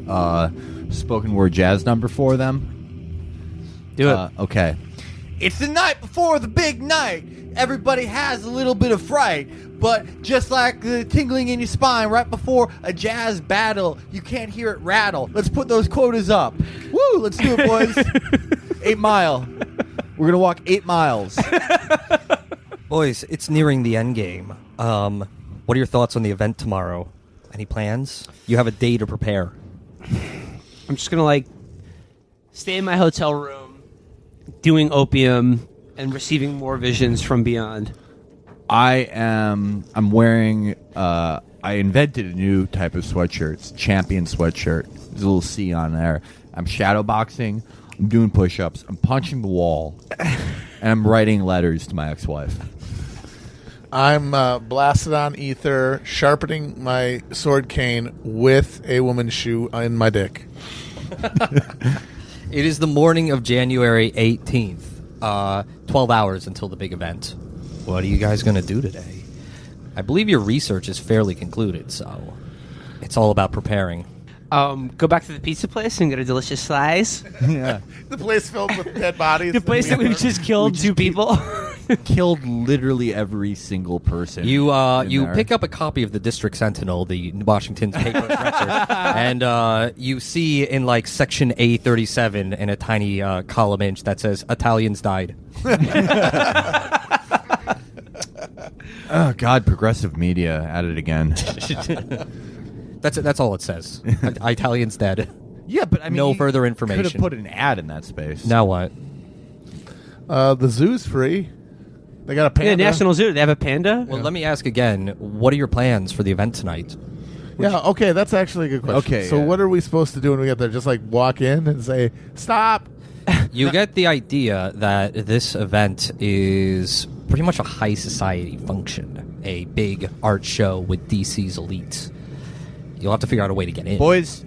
spoken word jazz number for them. Do it. Okay. It's the night before the big night. Everybody has a little bit of fright, but just like the tingling in your spine right before a jazz battle, you can't hear it rattle. Let's put those quotas up. Woo! Let's do it, boys. 8 Mile. We're gonna walk 8 miles. Boys, it's nearing the end game. What are your thoughts on the event tomorrow? Any plans? You have a day to prepare. I'm just gonna stay in my hotel room, doing opium and receiving more visions from beyond. I'm wearing I invented a new type of sweatshirt. It's a champion sweatshirt. There's a little C on there. I'm shadow boxing. I'm doing push-ups. I'm punching the wall. And I'm writing letters to my ex-wife. I'm blasted on ether, sharpening my sword cane with a woman's shoe in my dick. It is the morning of January 18th. 12 hours until the big event. What are you guys going to do today? I believe your research is fairly concluded, so it's all about preparing. Go back to the pizza place and get a delicious slice. Yeah. The place filled with dead bodies. The place that we just killed two people. Killed literally every single person. You in there. pick up a copy of the District Sentinel, the Washington's paper record, and you see in section A37 in a tiny column inch that says Italians died. Oh God, progressive media at it again. That's all it says. Italian's dead. Yeah, but I mean, No you further Could information. have put an ad in that space. Now what? The zoo's free. They got a panda. Yeah, National Zoo. They have a panda. Well, let me ask again. What are your plans for the event tonight? Yeah, okay, that's actually a good question. Okay, so yeah. what are we supposed to do when we get there? Just like walk in and say, stop? You get the idea that this event is pretty much a high society function, a big art show with DC's elites. You'll have to figure out a way to get in. Boys,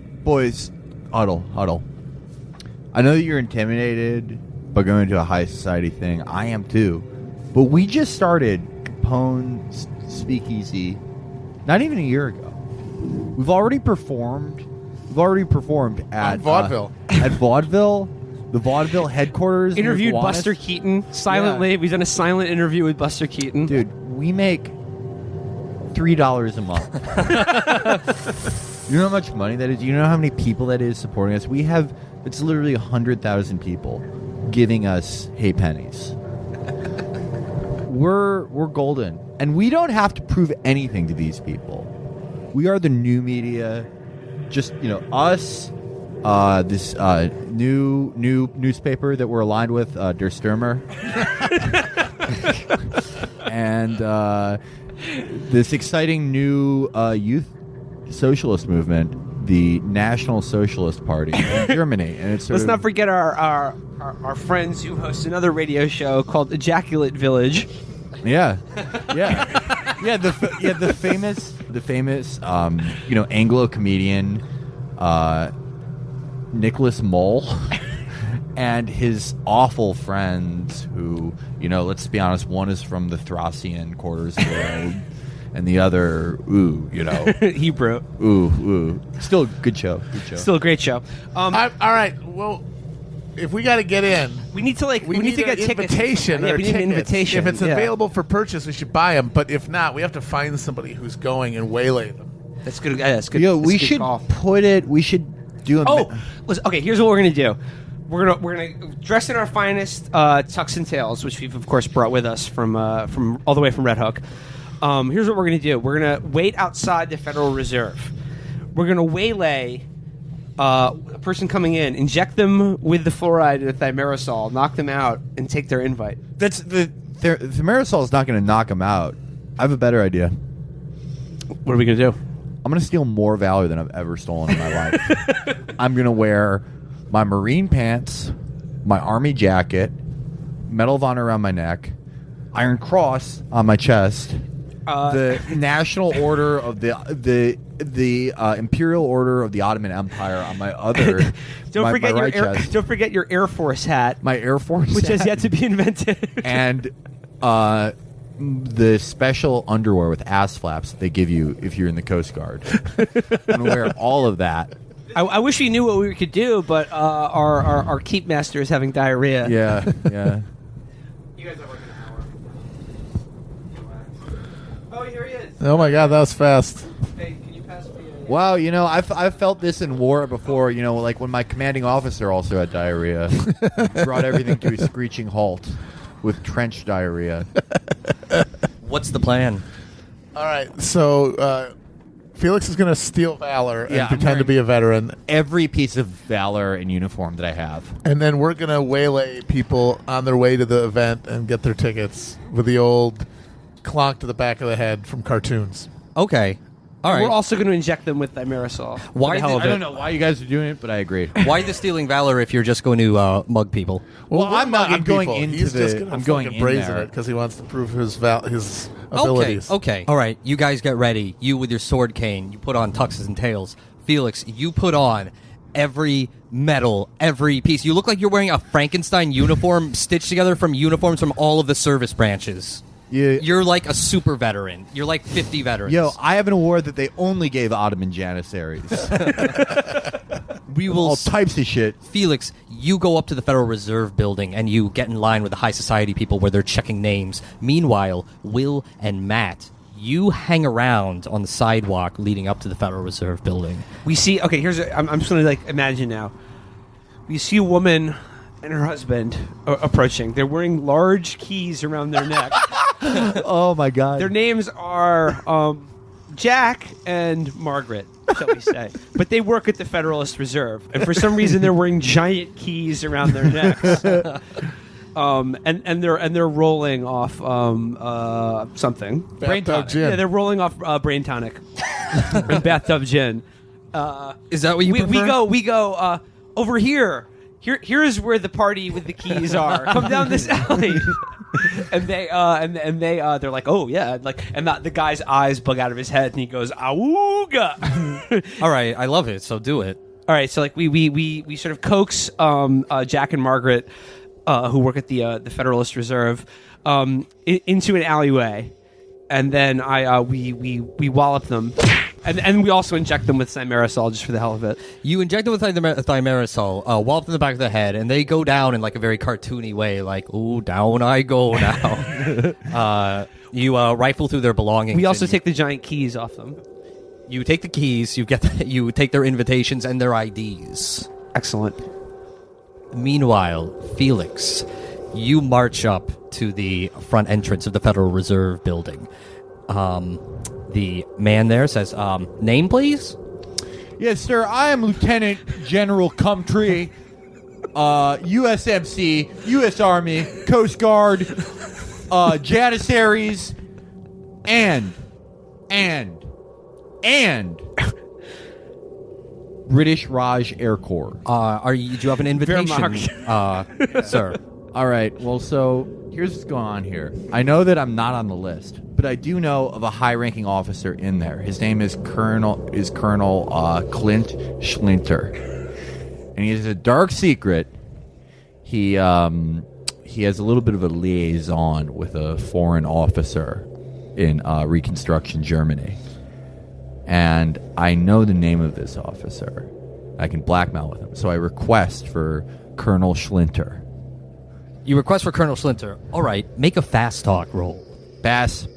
huddle. I know that you're intimidated by going to a high society thing. I am too. But we just started Capone's Speakeasy not even a year ago. We've already performed at vaudeville. At vaudeville, the vaudeville headquarters. near Interviewed Gowanus. Buster Keaton silently. Yeah. We've done a silent interview with Buster Keaton. Dude, we make $3 a month. You know how much money that is? You know how many people that is supporting us? It's literally 100,000 people giving us pennies. We're golden. And we don't have to prove anything to these people. We are the new media. Just, us, this new newspaper that we're aligned with, Der Stürmer. And this exciting new youth socialist movement, the National Socialist Party in Germany. And it's Let's not forget our friends who host another radio show called Ejaculate Village. Yeah. The famous Anglo comedian Nicholas Mole and his awful friends who, let's be honest, one is from the Thracian quarters of the world and the other, Hebrew. Still a good show. Still a great show. All right, well, if we got to get in, We need to we need to get an tickets. invitation. Yeah, or we need an tickets. invitation. If it's Yeah. available for purchase, we should buy them. But if not, we have to find somebody who's going and waylay them. That's good. That's good. Yo, that's we a good should call. we should do a Oh, listen, okay. Here's what we're gonna do. We're gonna dress in our finest tux and tails, which we've of course brought with us from all the way from Red Hook. Here's what we're gonna do. We're gonna wait outside the Federal Reserve. We're gonna waylay a person coming in, inject them with the fluoride and the thimerosal, knock them out, and take their invite. That's the thimerosal is not going to knock him out. I have a better idea. What are we gonna do? I'm going to steal more valor than I've ever stolen in my life. I'm going to wear my Marine pants, my Army jacket, Medal of Honor around my neck, Iron Cross on my chest, the National Order of the Imperial Order of the Ottoman Empire on my other. Don't forget my right your chest. don't forget your Air Force hat, My Air Force, which has hat. yet to be invented. And the special underwear with ass flaps that they give you if you're in the Coast Guard. I'm gonna wear all of that. I wish we knew what we could do, but our keep master is having diarrhea. Yeah. You guys are working an hour. Oh, here he is. Oh my God, that was fast. Hey, can you pass me a... Wow, I've felt this in war before. Like when my commanding officer also had diarrhea, brought everything to a screeching halt with trench diarrhea. What's the plan? All right, so Felix is going to steal valor and Yeah, I'm pretend to be a veteran, Every piece of valor and uniform that I have. and then we're going to waylay people on their way to the event and get their tickets with the old clonk to the back of the head from cartoons. Okay. All right. We're also going to inject them with thimerosal. Why For the hell did- of I it. don't know why you guys are doing it, but I agree. Why the stealing valor if you're just going to mug people? Well, I'm not. I'm going people. into He's the. just gonna I'm going fucking in brazen there. it because he wants to prove his abilities. Okay. All right. You guys get ready. You with your sword cane. You put on tuxes and tails. Felix, you put on every medal, every piece. You look like you're wearing a Frankenstein uniform stitched together from uniforms from all of the service branches. You're like a super veteran. You're like 50 veterans. Yo, I have an award that they only gave Ottoman Janissaries. we will. All types of shit. Felix, you go up to the Federal Reserve building and you get in line with the high society people where they're checking names. Meanwhile, Will and Matt, you hang around on the sidewalk leading up to the Federal Reserve building. We see... Okay, I'm just going to imagine now. We see a woman and her husband approaching. They're wearing large keys around their neck. Oh my god. Their names are Jack and Margaret, shall we say. But they work at the Federalist Reserve, and for some reason they're wearing giant keys around their necks. And they're rolling off something. Brain tonic. Gin. Yeah, they're rolling off brain tonic and bathtub gin. Is that what you prefer? We go over here. Here's where the party with the keys are. Come down this alley. And they're like, oh yeah, like, and the guy's eyes bug out of his head, and he goes, "Awooga!" All right, I love it. So do it. All right, so like we sort of coax Jack and Margaret, who work at the Federalist Reserve, into an alleyway, and then we wallop them, and we also inject them with thimerosal just for the hell of it. You inject them with thimerosal, wallop in the back of the head, and they go down in like a very cartoony way, like, ooh, down I go now. You rifle through their belongings. We also take the giant keys off them. You take the keys, you take their invitations and their IDs. Excellent. Meanwhile, Felix, you march up to the front entrance of the Federal Reserve building. The man there says, name, please? Yes, sir. I am Lieutenant General Cumtree, USMC, U.S. Army, Coast Guard, Janissaries, and British Raj Air Corps. Do you have an invitation, sir? All right. Well, so here's what's going on here. I know that I'm not on the list, but I do know of a high-ranking officer in there. His name is Colonel Clint Schlinter, and he has a dark secret. He has a little bit of a liaison with a foreign officer in Reconstruction Germany, and I know the name of this officer. I can blackmail with him, so I request for Colonel Schlinter. You request for Colonel Schlinter. All right, make a fast talk roll. Bass.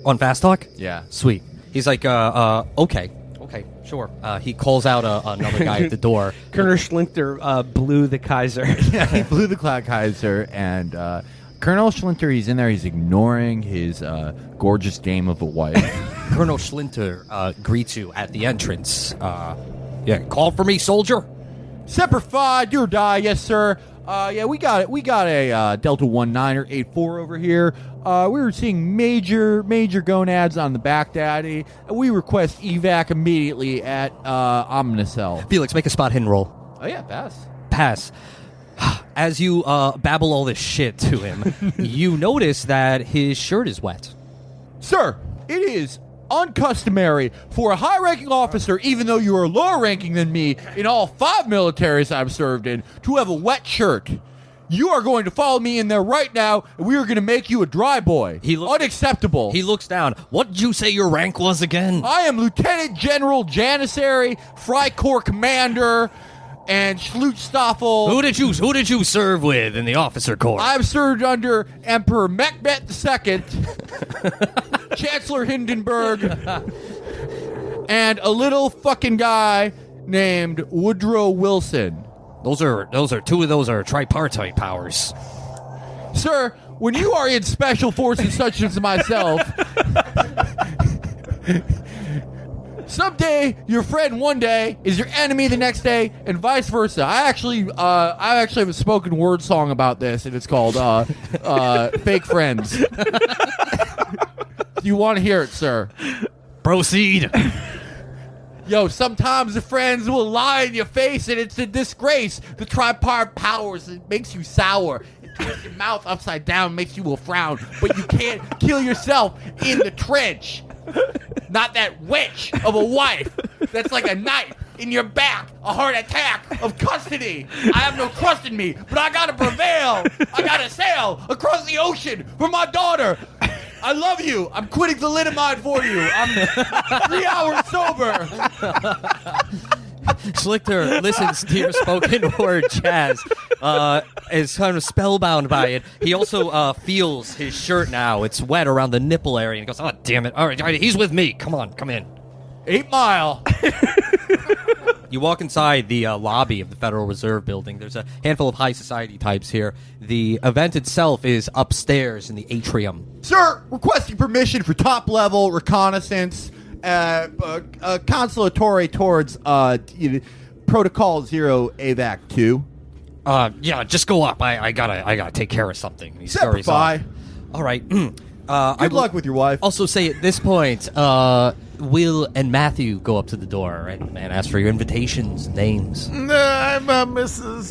On fast talk? Yeah. Sweet. He's like, okay, sure. He calls out another guy at the door. Colonel Schlinter blew the Kaiser. Yeah, he blew the Cloud Kaiser, and Colonel Schlinter, he's in there. He's ignoring his gorgeous dame of a wife. Colonel Schlinter greets you at the entrance. Yeah, call for me, soldier. Semper Fi, do or die, yes, sir. Yeah, we got it. We got a Delta 1984 over here. We were seeing major gonads on the back daddy. We request evac immediately at Omnicell. Felix, make a spot hidden roll. Oh yeah, Pass. As you babble all this shit to him, you notice that his shirt is wet. Sir, it is uncustomary for a high-ranking officer, even though you are lower-ranking than me in all 5 militaries I've served in, to have a wet shirt. You are going to follow me in there right now, and we are going to make you a dry boy. Unacceptable. He looks down. What did you say your rank was again? I am Lieutenant General Janissary, Freikorps Commander, and Schlutstoffel. Who did you serve with in the officer corps? I've served under Emperor Mehmet II, Chancellor Hindenburg, and a little fucking guy named Woodrow Wilson. Those are two of those are tripartite powers. Sir, when you are in special forces such as myself, someday your friend one day is your enemy the next day, and vice versa. I actually have a spoken word song about this, and it's called Fake Friends. Do you want to hear it, sir? Proceed. Yo, sometimes the friends will lie in your face, and it's a disgrace. The tripart powers, it makes you sour. It turns your mouth upside down, makes you a frown. But you can't kill yourself in the trench. Not that witch of a wife that's like a knife in your back, a heart attack of custody. I have no trust in me, but I gotta prevail. I gotta sail across the ocean for my daughter. I love you. I'm quitting thalidomide for you. I'm 3 hours sober. Schlichter listens to your spoken word jazz, is kind of spellbound by it. He also feels his shirt now. It's wet around the nipple area. And he goes, oh, damn it. All right, he's with me. Come on, come in. 8 Mile. You walk inside the lobby of the Federal Reserve Building. There's a handful of high society types here. The event itself is upstairs in the atrium. Sir, requesting permission for top-level reconnaissance, consolatory towards Protocol 0 AVAC 2. Yeah, just go up. I gotta take care of something. He scurries Bye. off. All right. Good luck with your wife. Also, say at this point, Will and Matthew go up to the door and ask for your invitations, names. I'm Mrs.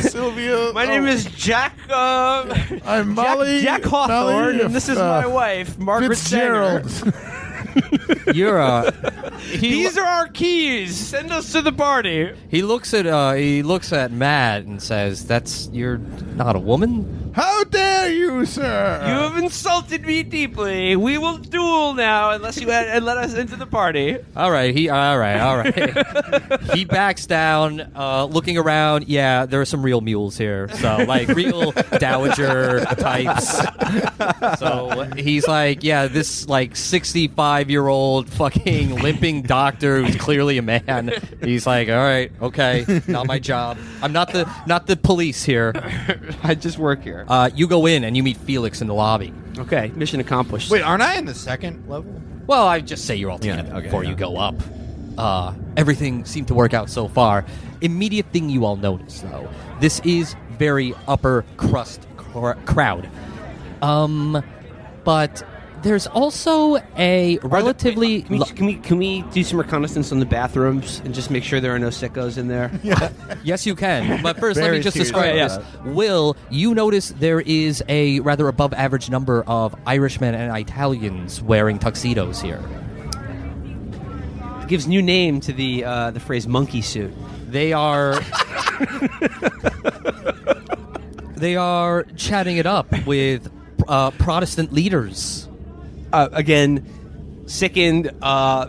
Sylvia. My name is Jack. I'm Molly. Jack Hawthorne, Molly, and this is my wife, Margaret Sanger. Fitzgerald. You're These are our keys. Send us to the party. He looks at Matt and says, "You're not a woman." How dare you, sir? You have insulted me deeply. We will duel now unless you let us into the party. All right. He backs down, looking around. Yeah, there are some real mules here. So, like, real dowager types. So he's like, yeah, this, like, 65-year-old fucking limping doctor who's clearly a man. He's like, all right, okay, not my job. I'm not the police here. I just work here. You go in and you meet Felix in the lobby. Okay, mission accomplished. Wait, aren't I in the second level? Well, I just say you're all together before you go up. Everything seemed to work out so far. Immediate thing you all notice, though, this is very upper crust crowd. But there's also a relatively... Can we do some reconnaissance on the bathrooms and just make sure there are no sickos in there? Yeah. Yes, you can. But first, let Very me just serious. describe Yeah. this. Will, you notice there is a rather above average number of Irishmen and Italians wearing tuxedos here. It gives new name to the phrase monkey suit. They are... they are chatting it up with Protestant leaders. Again, sickened,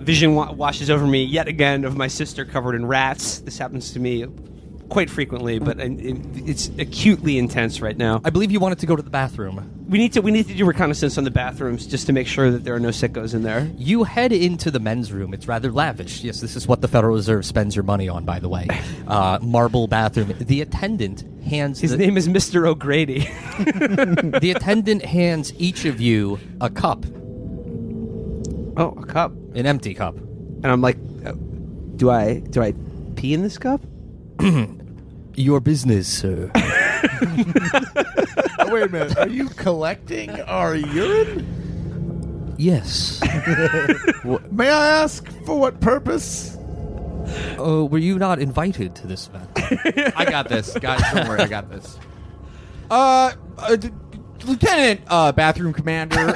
vision washes over me yet again of my sister covered in rats. This happens to me quite frequently, but it's acutely intense right now. I believe you wanted to go to the bathroom. We need to do reconnaissance on the bathrooms just to make sure that there are no sickos in there. You head into the men's room. It's rather lavish. Yes, this is what the Federal Reserve spends your money on, by the way. Marble bathroom. The attendant hands... His name is Mr. O'Grady. The attendant hands each of you a cup. Oh, a cup. An empty cup. And I'm like, do I pee in this cup? Your business, sir. Oh, wait a minute. Are you collecting our urine? Yes. May I ask for what purpose? Oh, were you not invited to this event? I got this, guys. Don't worry, I got this. Lieutenant, bathroom commander.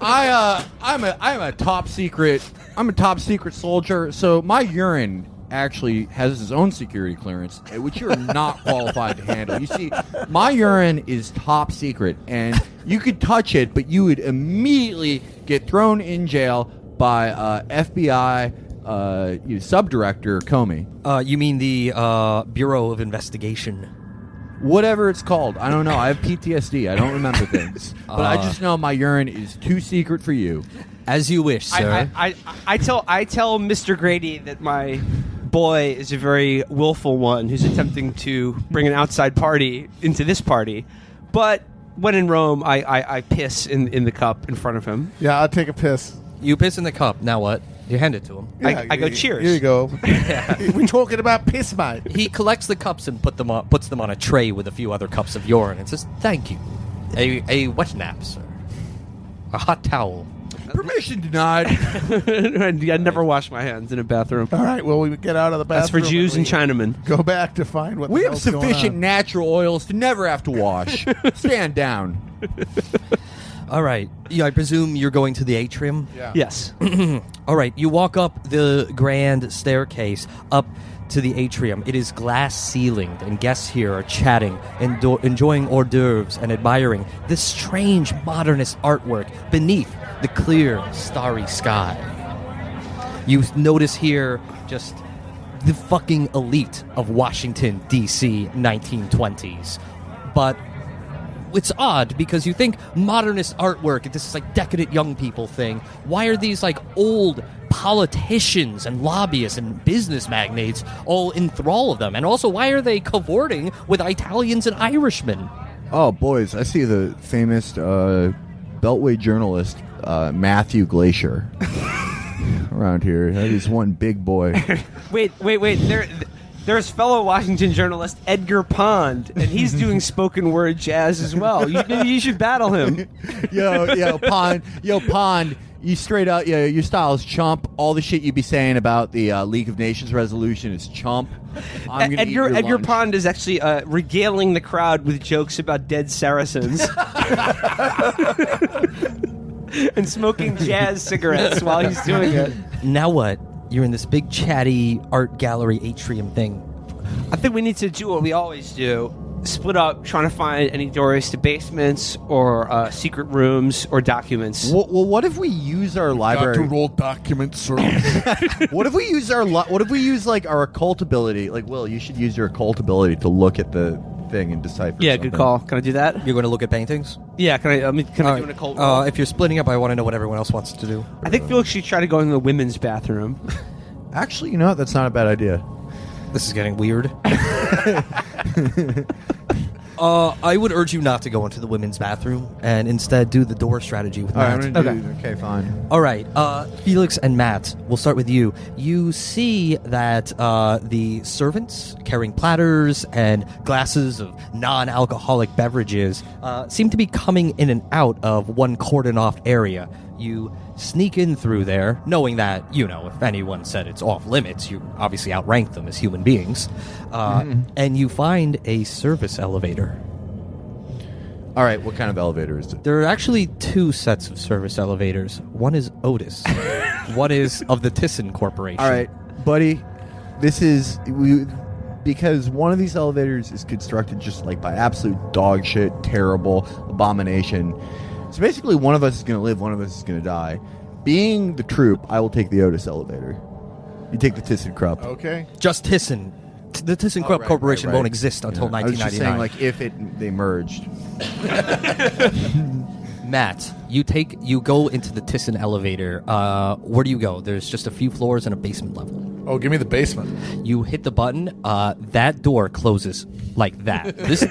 I'm a top secret. I'm a top secret soldier. So my urine actually has its own security clearance, which you're not qualified to handle. You see, my urine is top secret, and you could touch it, but you would immediately get thrown in jail by FBI subdirector Comey. You mean the Bureau of Investigation? Whatever it's called. I don't know. I have PTSD. I don't remember things. But I just know my urine is too secret for you. As you wish, sir. I tell Mr. Grady that my boy is a very willful one who's attempting to bring an outside party into this party. But when in Rome, I piss in the cup in front of him. Yeah, I'll take a piss. You piss in the cup. Now what? You hand it to him. Yeah, I go, cheers. Here you go. We're talking about piss, mate. He collects the cups and puts them on a tray with a few other cups of urine and says, "Thank you. A wet nap, sir. A hot towel." Permission denied. I never wash my hands in a bathroom. All right, well, we get out of the That's bathroom. for Jews and we Chinamen. Go back to find what We the have hell's going sufficient on. natural oils to never have to wash. Stand down. All right. Yeah, I presume you're going to the atrium? Yeah. Yes. All right. You walk up the grand staircase up to the atrium. It is glass-ceilinged, and guests here are chatting, enjoying hors d'oeuvres, and admiring this strange modernist artwork beneath the clear, starry sky. You notice here just the fucking elite of Washington, D.C., 1920s. But it's odd because you think modernist artwork, this is like decadent young people thing. Why are these like old politicians and lobbyists and business magnates all in thrall of them? And also, why are they cavorting with Italians and Irishmen? Oh, boys, I see the famous Beltway journalist Matthew Glacier around here. That is one big boy. Wait. There's fellow Washington journalist Edgar Pond, and he's doing spoken word jazz as well. Maybe you should battle him. Yo, Pond. You straight out, your style is chump. All the shit you be saying about the League of Nations resolution is chump. I'm gonna eat your Edgar lunch. Pond is actually regaling the crowd with jokes about dead Saracens. And smoking jazz cigarettes while he's doing it. Now what? You're in this big chatty art gallery atrium thing. I think we need to do what we always do. Split up, trying to find any doors to basements or secret rooms or documents. Well, what if we use our Got to library? roll documents, sir. What if we use our occult ability? Like, Will, you should use your occult ability to look at the thing and decipher. Yeah, something. good call. Can I do that? You're going to look at paintings? Yeah, can I do an occult roll? If you're splitting up, I want to know what everyone else wants to do. I think Felix should try to go in the women's bathroom. Actually, you know what? That's not a bad idea. This is getting weird. I would urge you not to go into the women's bathroom and instead do the door strategy with All right, Matt. I'm gonna do. Okay, fine. All right, Felix and Matt, we'll start with you. You see that the servants carrying platters and glasses of non-alcoholic beverages seem to be coming in and out of one cordoned-off area. You sneak in through there, knowing that, if anyone said it's off limits, you obviously outrank them as human beings. And you find a service elevator. All right, what kind of elevator is it? There are actually two sets of service elevators. One is Otis. One is of the Thyssen Corporation. All right, buddy, because one of these elevators is constructed just like by absolute dog shit, terrible abomination. So basically, one of us is going to live, one of us is going to die. Being the troop, I will take the Otis elevator. You take the ThyssenKrupp. Okay. Just Thyssen. The ThyssenKrupp Right, Corporation right. won't exist until I was just 1999. saying, like, if they merged. Matt, you go into the Thyssen elevator. Where do you go? There's just a few floors and a basement level. Oh, give me the basement. You hit the button. That door closes like that. This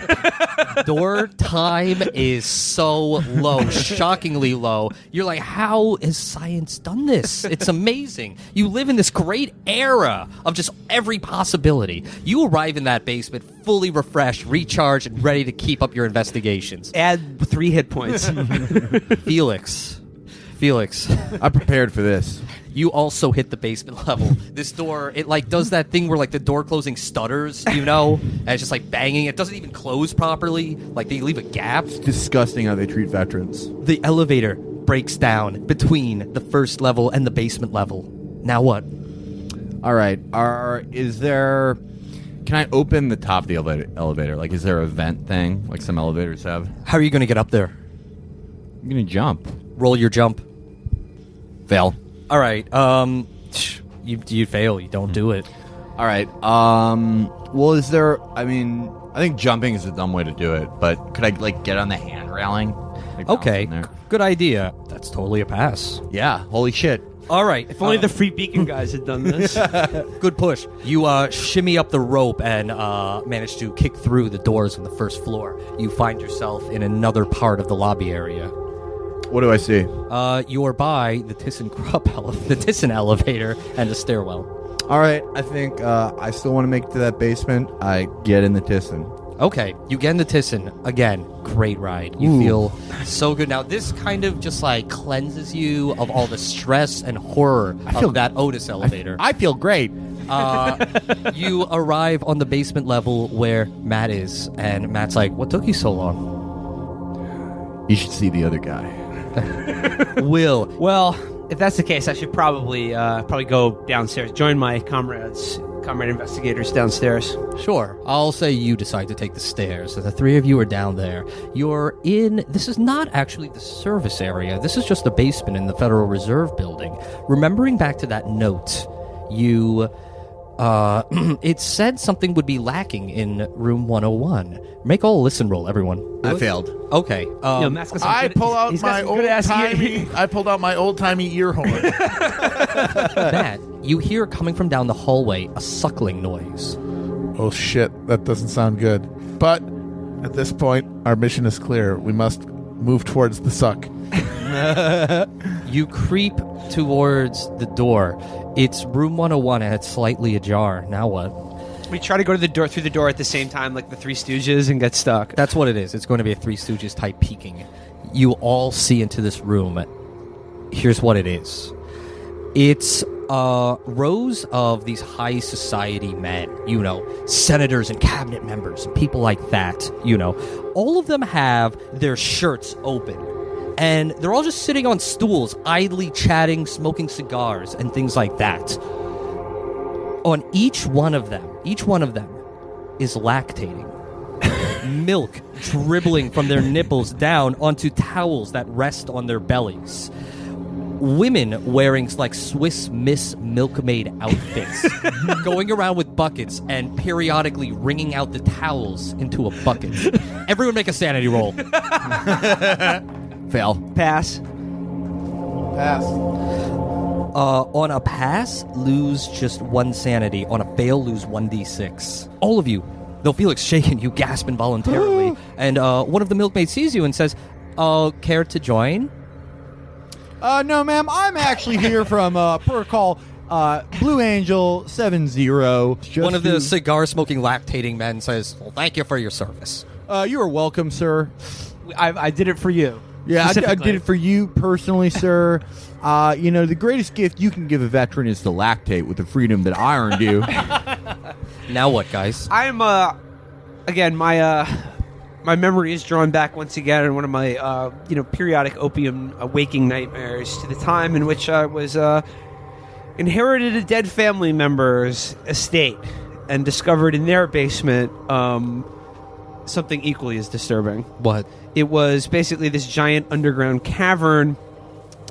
door time is so low, shockingly low. You're like, how has science done this? It's amazing. You live in this great era of just every possibility. You arrive in that basement fully refreshed, recharged, and ready to keep up your investigations. Add 3 hit points. Felix. I'm prepared for this. You also hit the basement level. This door, it like does that thing where like the door closing stutters, and it's just like banging. It doesn't even close properly. Like they leave a gap. It's disgusting how they treat veterans. The elevator breaks down between the first level and the basement level. Now what? All right. Can I open the top of the elevator? Like, is there a vent thing like some elevators have? How are you going to get up there? I'm going to jump. Roll your jump. Fail. All right. You fail. You don't do it. All right. Well, is there... I think jumping is a dumb way to do it, but could I, like, get on the hand railing? Like, Okay. bounce in there? Good idea. That's totally a pass. Yeah. Holy shit. All right. If only the Free Beacon guys had done this. Good push. You shimmy up the rope and manage to kick through the doors on the first floor. You find yourself in another part of the lobby area. What do I see? You're by the Thyssen elevator and the stairwell. All right. I think I still want to make it to that basement. I get in the Thyssen. Okay, you get in the Thyssen. Again, great ride. You feel so good. Now, this kind of just like cleanses you of all the stress and horror of that Otis elevator. I feel great. You arrive on the basement level where Matt is, and Matt's like, "What took you so long?" You should see the other guy. Will. Well, if that's the case, I should probably go downstairs. Join my comrade investigators downstairs. Sure. I'll say you decide to take the stairs. So the three of you are down there. You're in... This is not actually the service area. This is just the basement in the Federal Reserve building. Remembering back to that note, you It said something would be lacking in room 101. Make all a listen roll, everyone. I failed. Okay. Matt's got some I good- pull out he's got my some good ass old-timey. I pulled out my old-timey ear horn. Matt, you hear coming from down the hallway a suckling noise. Oh shit, that doesn't sound good. But at this point, our mission is clear. We must move towards the suck. You creep towards the door. It's room 101 and it's slightly ajar. Now what? We try to go to the door through the door at the same time, like the Three Stooges, and get stuck. That's what it is. It's going to be a Three Stooges type peeking. You all see into this room. Here's what it is. It's rows of these high society men, senators and cabinet members and people like that, All of them have their shirts open. And they're all just sitting on stools, idly chatting, smoking cigars, and things like that. On each one of them is lactating. Milk dribbling from their nipples down onto towels that rest on their bellies. Women wearing like Swiss Miss Milkmaid outfits, going around with buckets and periodically wringing out the towels into a bucket. Everyone make a sanity roll. Fail. Pass. Pass. On a pass, lose just 1 sanity. On a fail, lose 1d6. All of you, though Felix shaken, you gasp involuntarily. And one of the milkmaids sees you and says, care to join? No, ma'am. I'm actually here from protocol Blue Angel 70. One of the cigar-smoking, lactating men says, well, thank you for your service. You are welcome, sir. I did it for you. Yeah, I Specifically. did it for you personally, sir. The greatest gift you can give a veteran is to lactate with the freedom that I earned you. Now what, guys? I'm again my memory is drawn back once again in one of my periodic opium waking nightmares to the time in which I was inherited a dead family member's estate and discovered in their basement something equally as disturbing. What? It was basically this giant underground cavern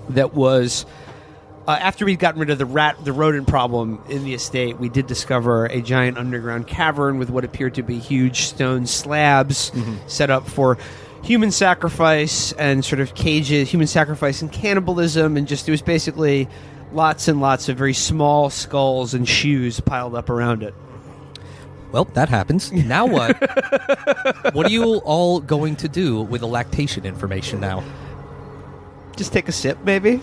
that was after we'd gotten rid of the rodent problem in the estate, we did discover a giant underground cavern with what appeared to be huge stone slabs set up for human sacrifice and sort of cages, human sacrifice and cannibalism, and just it was basically lots and lots of very small skulls and shoes piled up around it. Well, that happens. Now what? What are you all going to do with the lactation information now? Just take a sip, maybe.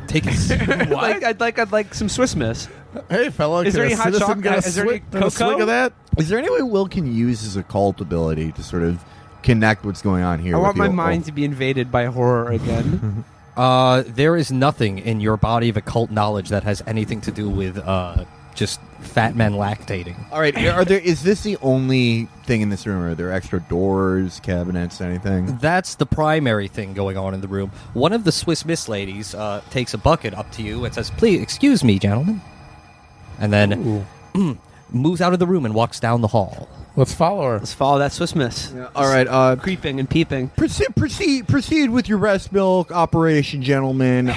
Take a What? I'd like some Swiss Miss. Hey, fella, Is there can any a hot citizen chocolate? get a Is there any a swig cocoa? of that? Is there any way Will can use his occult ability to sort of connect what's going on here? I with want the my occult? mind to be invaded by horror again. There is nothing in your body of occult knowledge that has anything to do with just fat men lactating. All right, is this the only thing in this room? Are there extra doors, cabinets, anything? That's the primary thing going on in the room. One of the Swiss Miss ladies takes a bucket up to you and says, "Please, excuse me, gentlemen," and then moves out of the room and walks down the hall. Let's follow her. Let's follow that Swiss Miss. All right, Creeping and peeping. Proceed with your breast milk operation, gentlemen.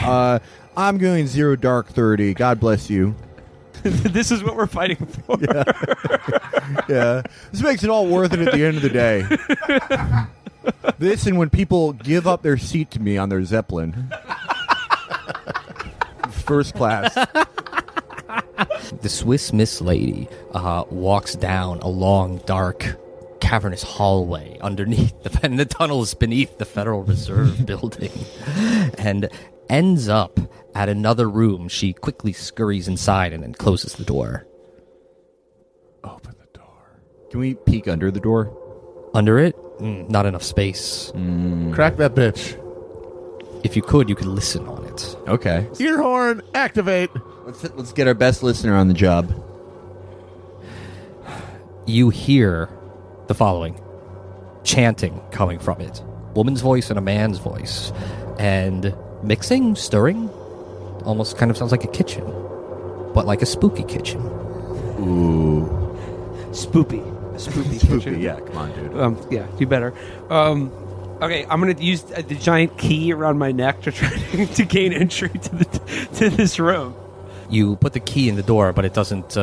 I'm going 0 dark 30. God bless you. This is what we're fighting for. Yeah, this makes it all worth it at the end of the day. This and when people give up their seat to me on their Zeppelin. First class. The Swiss Miss lady walks down a long, dark, cavernous hallway underneath and the tunnels beneath the Federal Reserve building, and ends up at another room. She quickly scurries inside and then closes the door. Open the door. Can we peek under the door? Under it, not enough space. Crack that bitch. If you could listen on it. Okay, Ear horn, activate. let's get our best listener on the job. You hear the following chanting coming from it. Woman's voice and a man's voice. And mixing, stirring, almost kind of sounds like a kitchen. But like a spooky kitchen. Ooh, Spoopy. A spoopy kitchen. yeah, come on, dude. Yeah, do better. Okay, I'm gonna use the giant key around my neck to try to gain entry to this room. You put the key in the door, but it doesn't.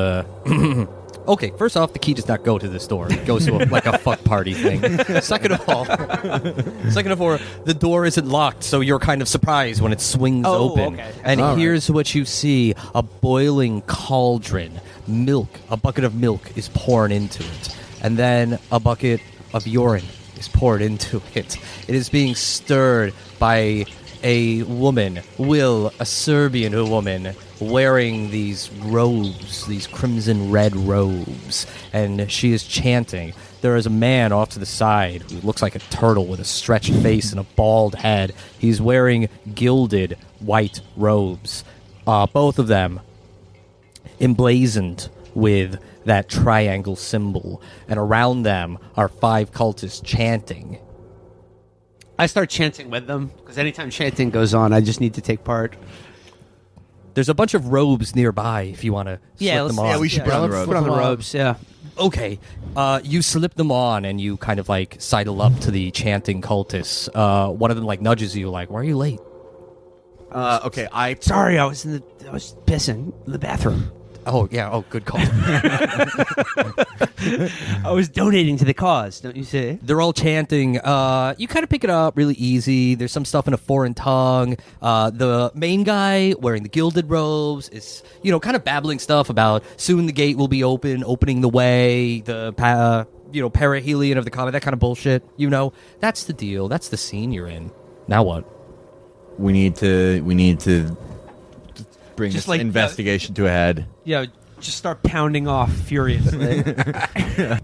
Okay, first off, the key does not go to this door. It goes to like a fuck party thing. Second of all, the door isn't locked, so you're kind of surprised when it swings open. Okay. And here's what you see: a boiling cauldron. A bucket of milk is poured into it, and then a bucket of urine is poured into it. It is being stirred by a woman, a Serbian woman, wearing these robes, these crimson red robes, and she is chanting. There is a man off to the side who looks like a turtle with a stretched face and a bald head. He's wearing gilded white robes, both of them emblazoned with that triangle symbol, and around them are 5 cultists chanting. I start chanting with them, because anytime chanting goes on, I just need to take part. There's a bunch of robes nearby if you want to slip them on. Yeah, we should put on the robes. Put on the robes, yeah. Okay, you slip them on and you kind of like sidle up to the chanting cultists. One of them like nudges you, like, "Why are you late?" Okay, Sorry, I was pissing in the bathroom. Oh yeah, good call. I was donating to the cause, don't you say? They're all chanting. You kind of pick it up really easy. There's some stuff in a foreign tongue. The main guy wearing the gilded robes is, kind of babbling stuff about soon the gate will be opening the way, the perihelion of the comet, that kind of bullshit. That's the deal. That's the scene you're in. Now what? we need to bring Just this like, investigation to a head. Yeah, just start pounding off furiously.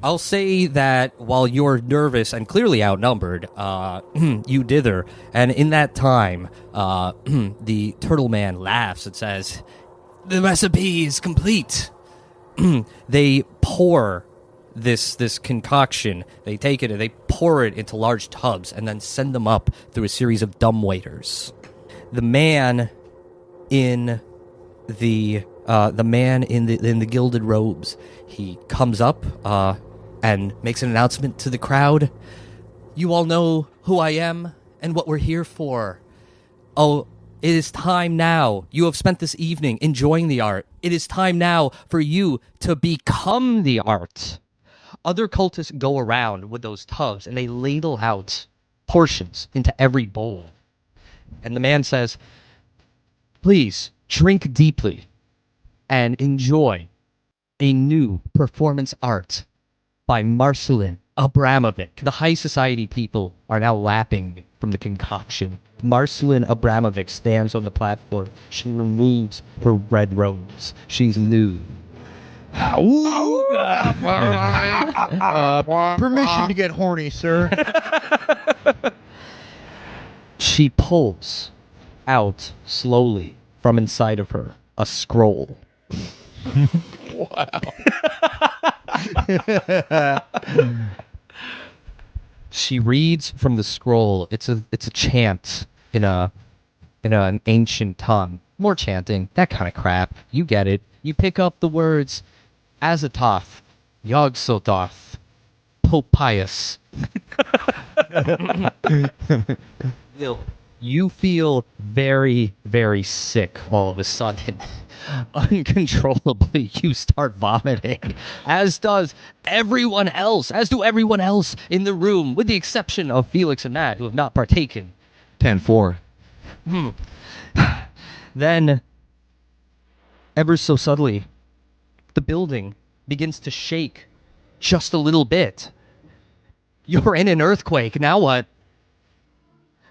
I'll say that while you're nervous and clearly outnumbered, you dither, and in that time, the turtle man laughs and says, "The recipe is complete." They pour this concoction. They take it and they pour it into large tubs and then send them up through a series of dumbwaiters. The man in the gilded robes, he comes up and makes an announcement to the crowd. "You all know who I am and what we're here for. Oh, it is time now. You have spent this evening enjoying the art. It is time now for you to become the art." Other cultists go around with those tubs and they ladle out portions into every bowl. And the man says, "Please drink deeply and enjoy a new performance art by Marcelin Abramovic." The high society people are now lapping from the concoction. Marcelin Abramovic stands on the platform. She removes her red robes. She's nude. Permission to get horny, sir. She pulls out slowly from inside of her a scroll. She reads from the scroll. It's a chant in an ancient tongue. More chanting, that kind of crap. You get it. You pick up the words Azathoth, Yog-Sothoth, Pope Pius. You feel very, very sick all of a sudden. Uncontrollably, you start vomiting, as does everyone else, as do everyone else in the room, with the exception of Felix and Matt, who have not partaken. 10-4. Then, ever so subtly, the building begins to shake just a little bit. You're in an earthquake. Now what?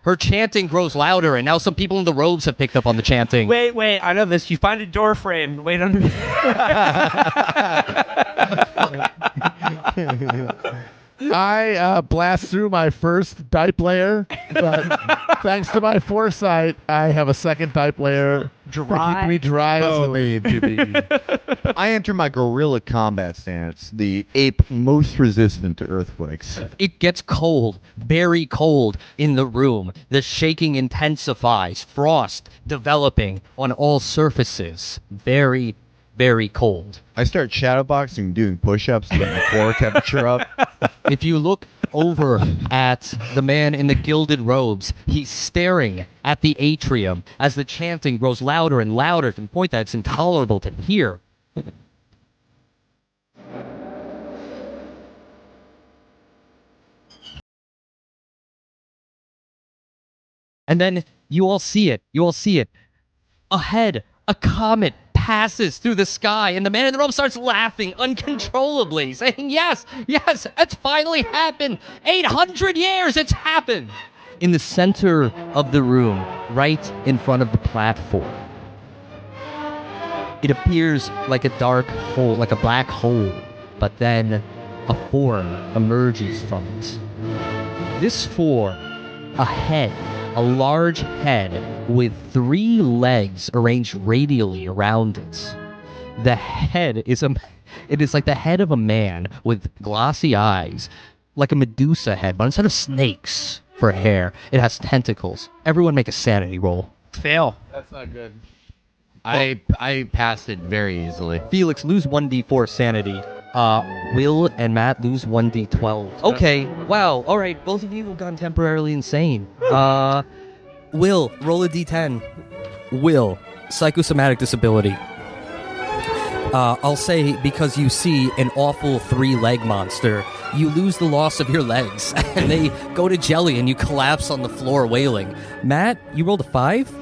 Her chanting grows louder, and now some people in the robes have picked up on the chanting. Wait, I know this. You find a door frame. Wait under. I blast through my first dipe layer, but thanks to my foresight, I have a second dipe layer to keep me dry as the need to be. I enter my gorilla combat stance, the ape most resistant to earthquakes. It gets cold, very cold in the room. The shaking intensifies, frost developing on all surfaces. Very, very cold. I start shadowboxing, doing push-ups to get my core temperature up. If you look over at the man in the gilded robes. He's staring at the atrium as the chanting grows louder and louder to the point that it's intolerable to hear. And then you all see it. Ahead, a comet passes through the sky, and the man in the robe starts laughing uncontrollably, saying, yes, it's finally happened. 800 years, it's happened. In the center of the room, right in front of the platform, it appears like a dark hole, like a black hole, but then a form emerges from it. This form, a head, a large head with 3 legs arranged radially around it. The head it is like the head of a man with glossy eyes, like a Medusa head, but instead of snakes for hair, it has tentacles. Everyone make a sanity roll. Fail. That's not good. I passed it very easily. Felix, lose 1d4 sanity. Will and Matt lose 1d12. Okay, wow, alright, both of you have gone temporarily insane. Will, roll a d10. Will, psychosomatic disability. I'll say because you see an awful 3-leg monster, you lose the loss of your legs, and they go to jelly and you collapse on the floor wailing. Matt, you rolled a 5?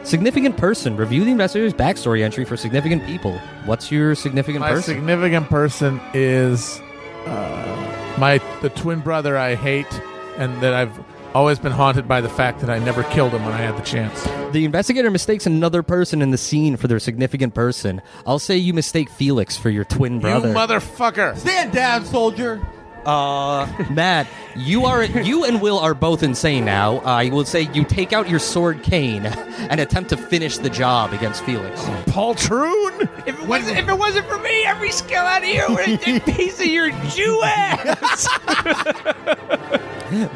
Significant person. Review the investigator's backstory entry for significant people. What's your significant My person? significant person is the twin brother I hate, and that I've always been haunted by the fact that I never killed him when I had the chance. The investigator mistakes another person in the scene for their significant person. I'll say you mistake Felix for your twin brother. You motherfucker! Stand down, soldier. Matt, you and Will are both insane now. I will say you take out your sword cane and attempt to finish the job against Felix. Poltroon! If it wasn't for me, every skill out of here would have been piece of your Jew ass.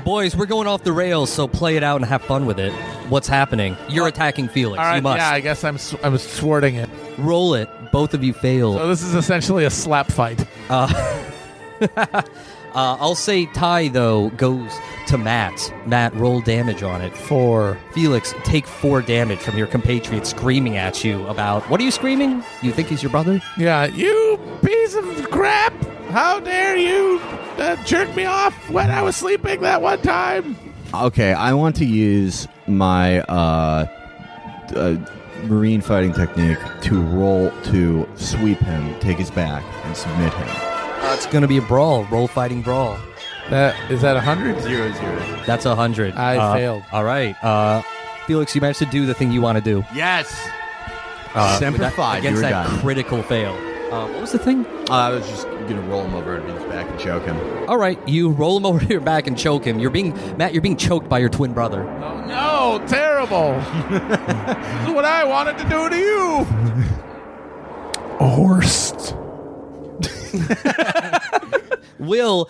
Boys, we're going off the rails, so play it out and have fun with it. What's happening? You're attacking Felix. All right, You must. yeah, I guess I'm thwarting it. Roll it. Both of you fail. So this is essentially a slap fight. I'll say tie, though, goes to Matt. Matt, roll damage on it. 4. Felix, take 4 damage from your compatriot screaming at you about... What are you screaming? You think he's your brother? Yeah, you piece of crap! How dare you jerk me off when I was sleeping that one time? Okay, I want to use my marine fighting technique to roll to sweep him, take his back, and submit him. It's going to be a brawl. Roll fighting brawl. Is that 100? 0. That's 100. I failed. All right. Felix, you managed to do the thing you want to do. Yes! Semper That- Fi, against you were that done. critical fail. What was the thing? I was just going to roll him over and his back and choke him. All right, you roll him over your back and choke him. Matt, you're being choked by your twin brother. Oh, no, terrible. This is what I wanted to do to you. A horse. Will,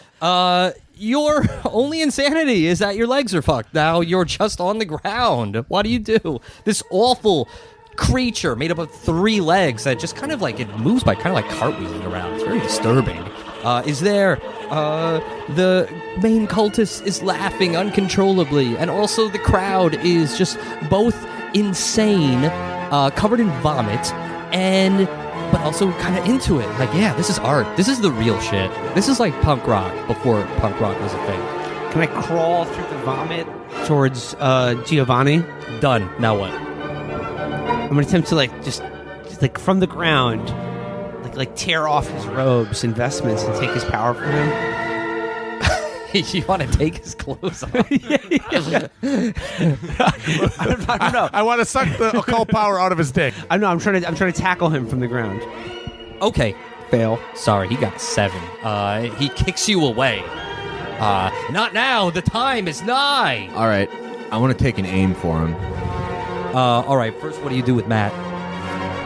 your only insanity is that your legs are fucked. Now you're just on the ground. What do you do? This awful creature made up of 3 legs that just kind of like, it moves by kind of like cartwheeling around. It's very disturbing. The main cultist is laughing uncontrollably, and also the crowd is just both insane, covered in vomit, but also kind of into it. Like, yeah, this is art. This is the real shit. This is like punk rock before punk rock was a thing. Can I crawl through the vomit towards Giovanni? Done. Now what? I'm gonna attempt to just from the ground, like tear off his robes and vestments and take his power from him. You want to take his clothes off? I don't know. I want to suck the occult power out of his dick. I'm trying to tackle him from the ground. Okay. Fail. Sorry, he got 7. He kicks you away. Not now. The time is nigh. All right, I want to take an aim for him. All right. First, what do you do with Matt?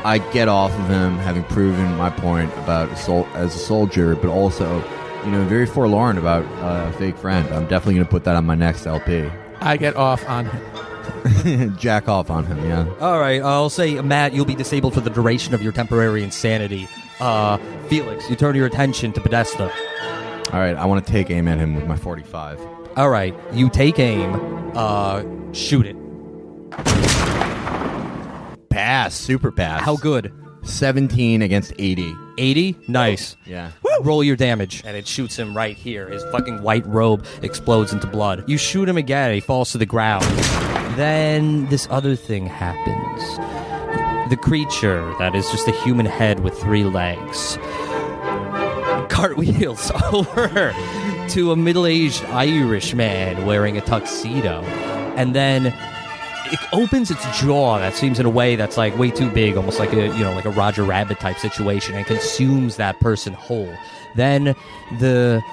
I get off of him, having proven my point about assault as a soldier, but also, very forlorn about a fake friend. I'm definitely going to put that on my next LP. I get off on him. Jack off on him, yeah. All right. I'll say, Matt, you'll be disabled for the duration of your temporary insanity. Felix, you turn your attention to Podesta. All right, I want to take aim at him with my 45. All right, you take aim. Shoot it. Pass, super pass. How good? 17 against 80. 80? Nice. Yeah. Roll your damage. And it shoots him right here. His fucking white robe explodes into blood. You shoot him again. He falls to the ground. Then this other thing happens. The creature that is just a human head with 3 legs cartwheels over to a middle-aged Irish man wearing a tuxedo. And then it opens its jaw that seems in a way that's like way too big, almost like like a Roger Rabbit type situation, and consumes that person whole. Then the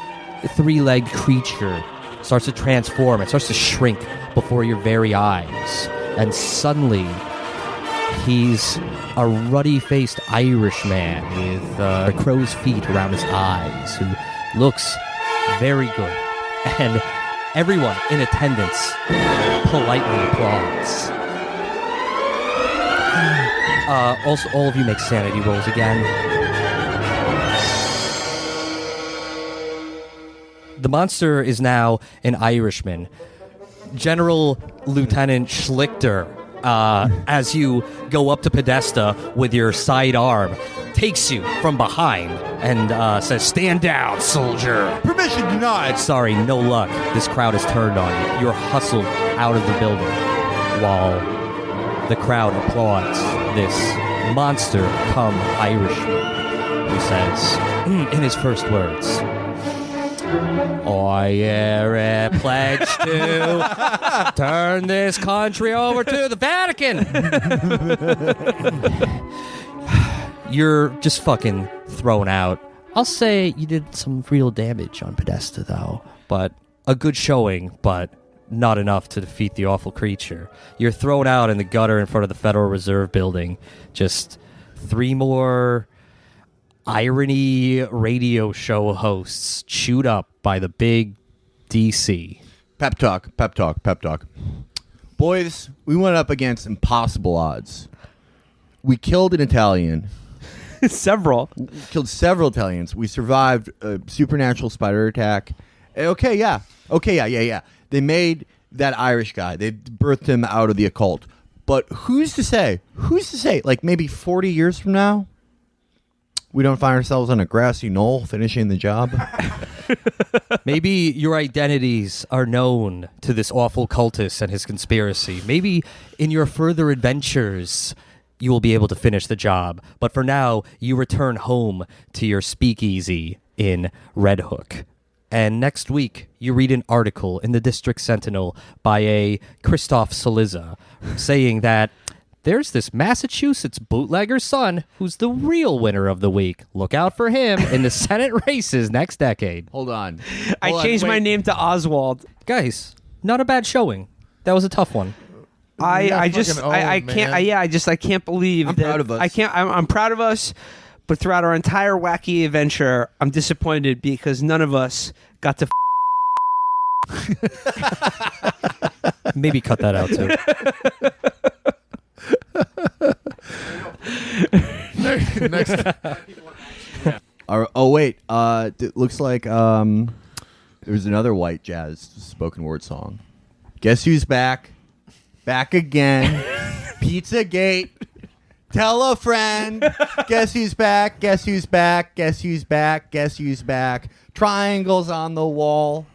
3-legged creature starts to transform. It starts to shrink before your very eyes. And suddenly, he's a ruddy-faced Irish man with crow's feet around his eyes who looks very good. And everyone in attendance politely applauds. Also, all of you make sanity rolls again. The monster is now an Irishman. General Lieutenant Schlichter, as you go up to Podesta with your sidearm, takes you from behind and says, "Stand down, soldier." Permission denied. Sorry, no luck. This crowd has turned on you. You're hustled out of the building while the crowd applauds this monster come Irishman who says, in his first words, "I pledge to turn this country over to the Vatican." You're just fucking thrown out. I'll say you did some real damage on Podesta, though. But a good showing, but not enough to defeat the awful creature. You're thrown out in the gutter in front of the Federal Reserve Building. Just 3 more irony radio show hosts chewed up by the big DC. Pep talk, pep talk, pep talk. Boys, we went up against impossible odds. We killed an Italian. Several. Killed several Italians. We survived a supernatural spider attack. Okay, yeah. They made that Irish guy. They birthed him out of the occult. But who's to say? Like maybe 40 years from now, we don't find ourselves on a grassy knoll finishing the job? Maybe your identities are known to this awful cultist and his conspiracy. Maybe in your further adventures, you will be able to finish the job. But for now, you return home to your speakeasy in Red Hook. And next week, you read an article in the District Sentinel by a Christoph Soliza saying that there's this Massachusetts bootlegger's son who's the real winner of the week. Look out for him in the Senate races next decade. Hold on. I changed my name to Oswald. Guys, not a bad showing. That was a tough one. I can't believe I'm that proud of us. I'm proud of us, but throughout our entire wacky adventure, I'm disappointed because none of us got to Maybe cut that out too. Next. Oh wait, it looks like there's another white jazz spoken word song. Guess who's back? Back again. Pizzagate. Tell a friend. Guess who's back? Guess who's back? Guess who's back? Guess who's back? Triangles on the wall.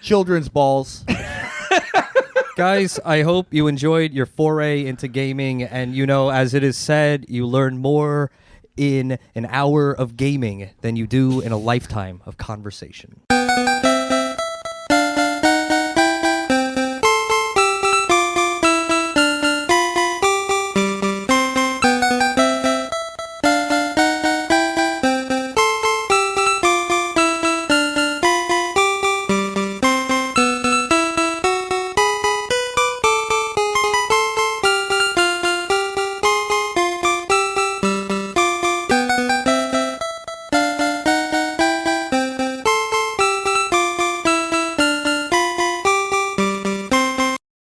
Children's balls. Guys, I hope you enjoyed your foray into gaming, and as it is said, you learn more in an hour of gaming than you do in a lifetime of conversation.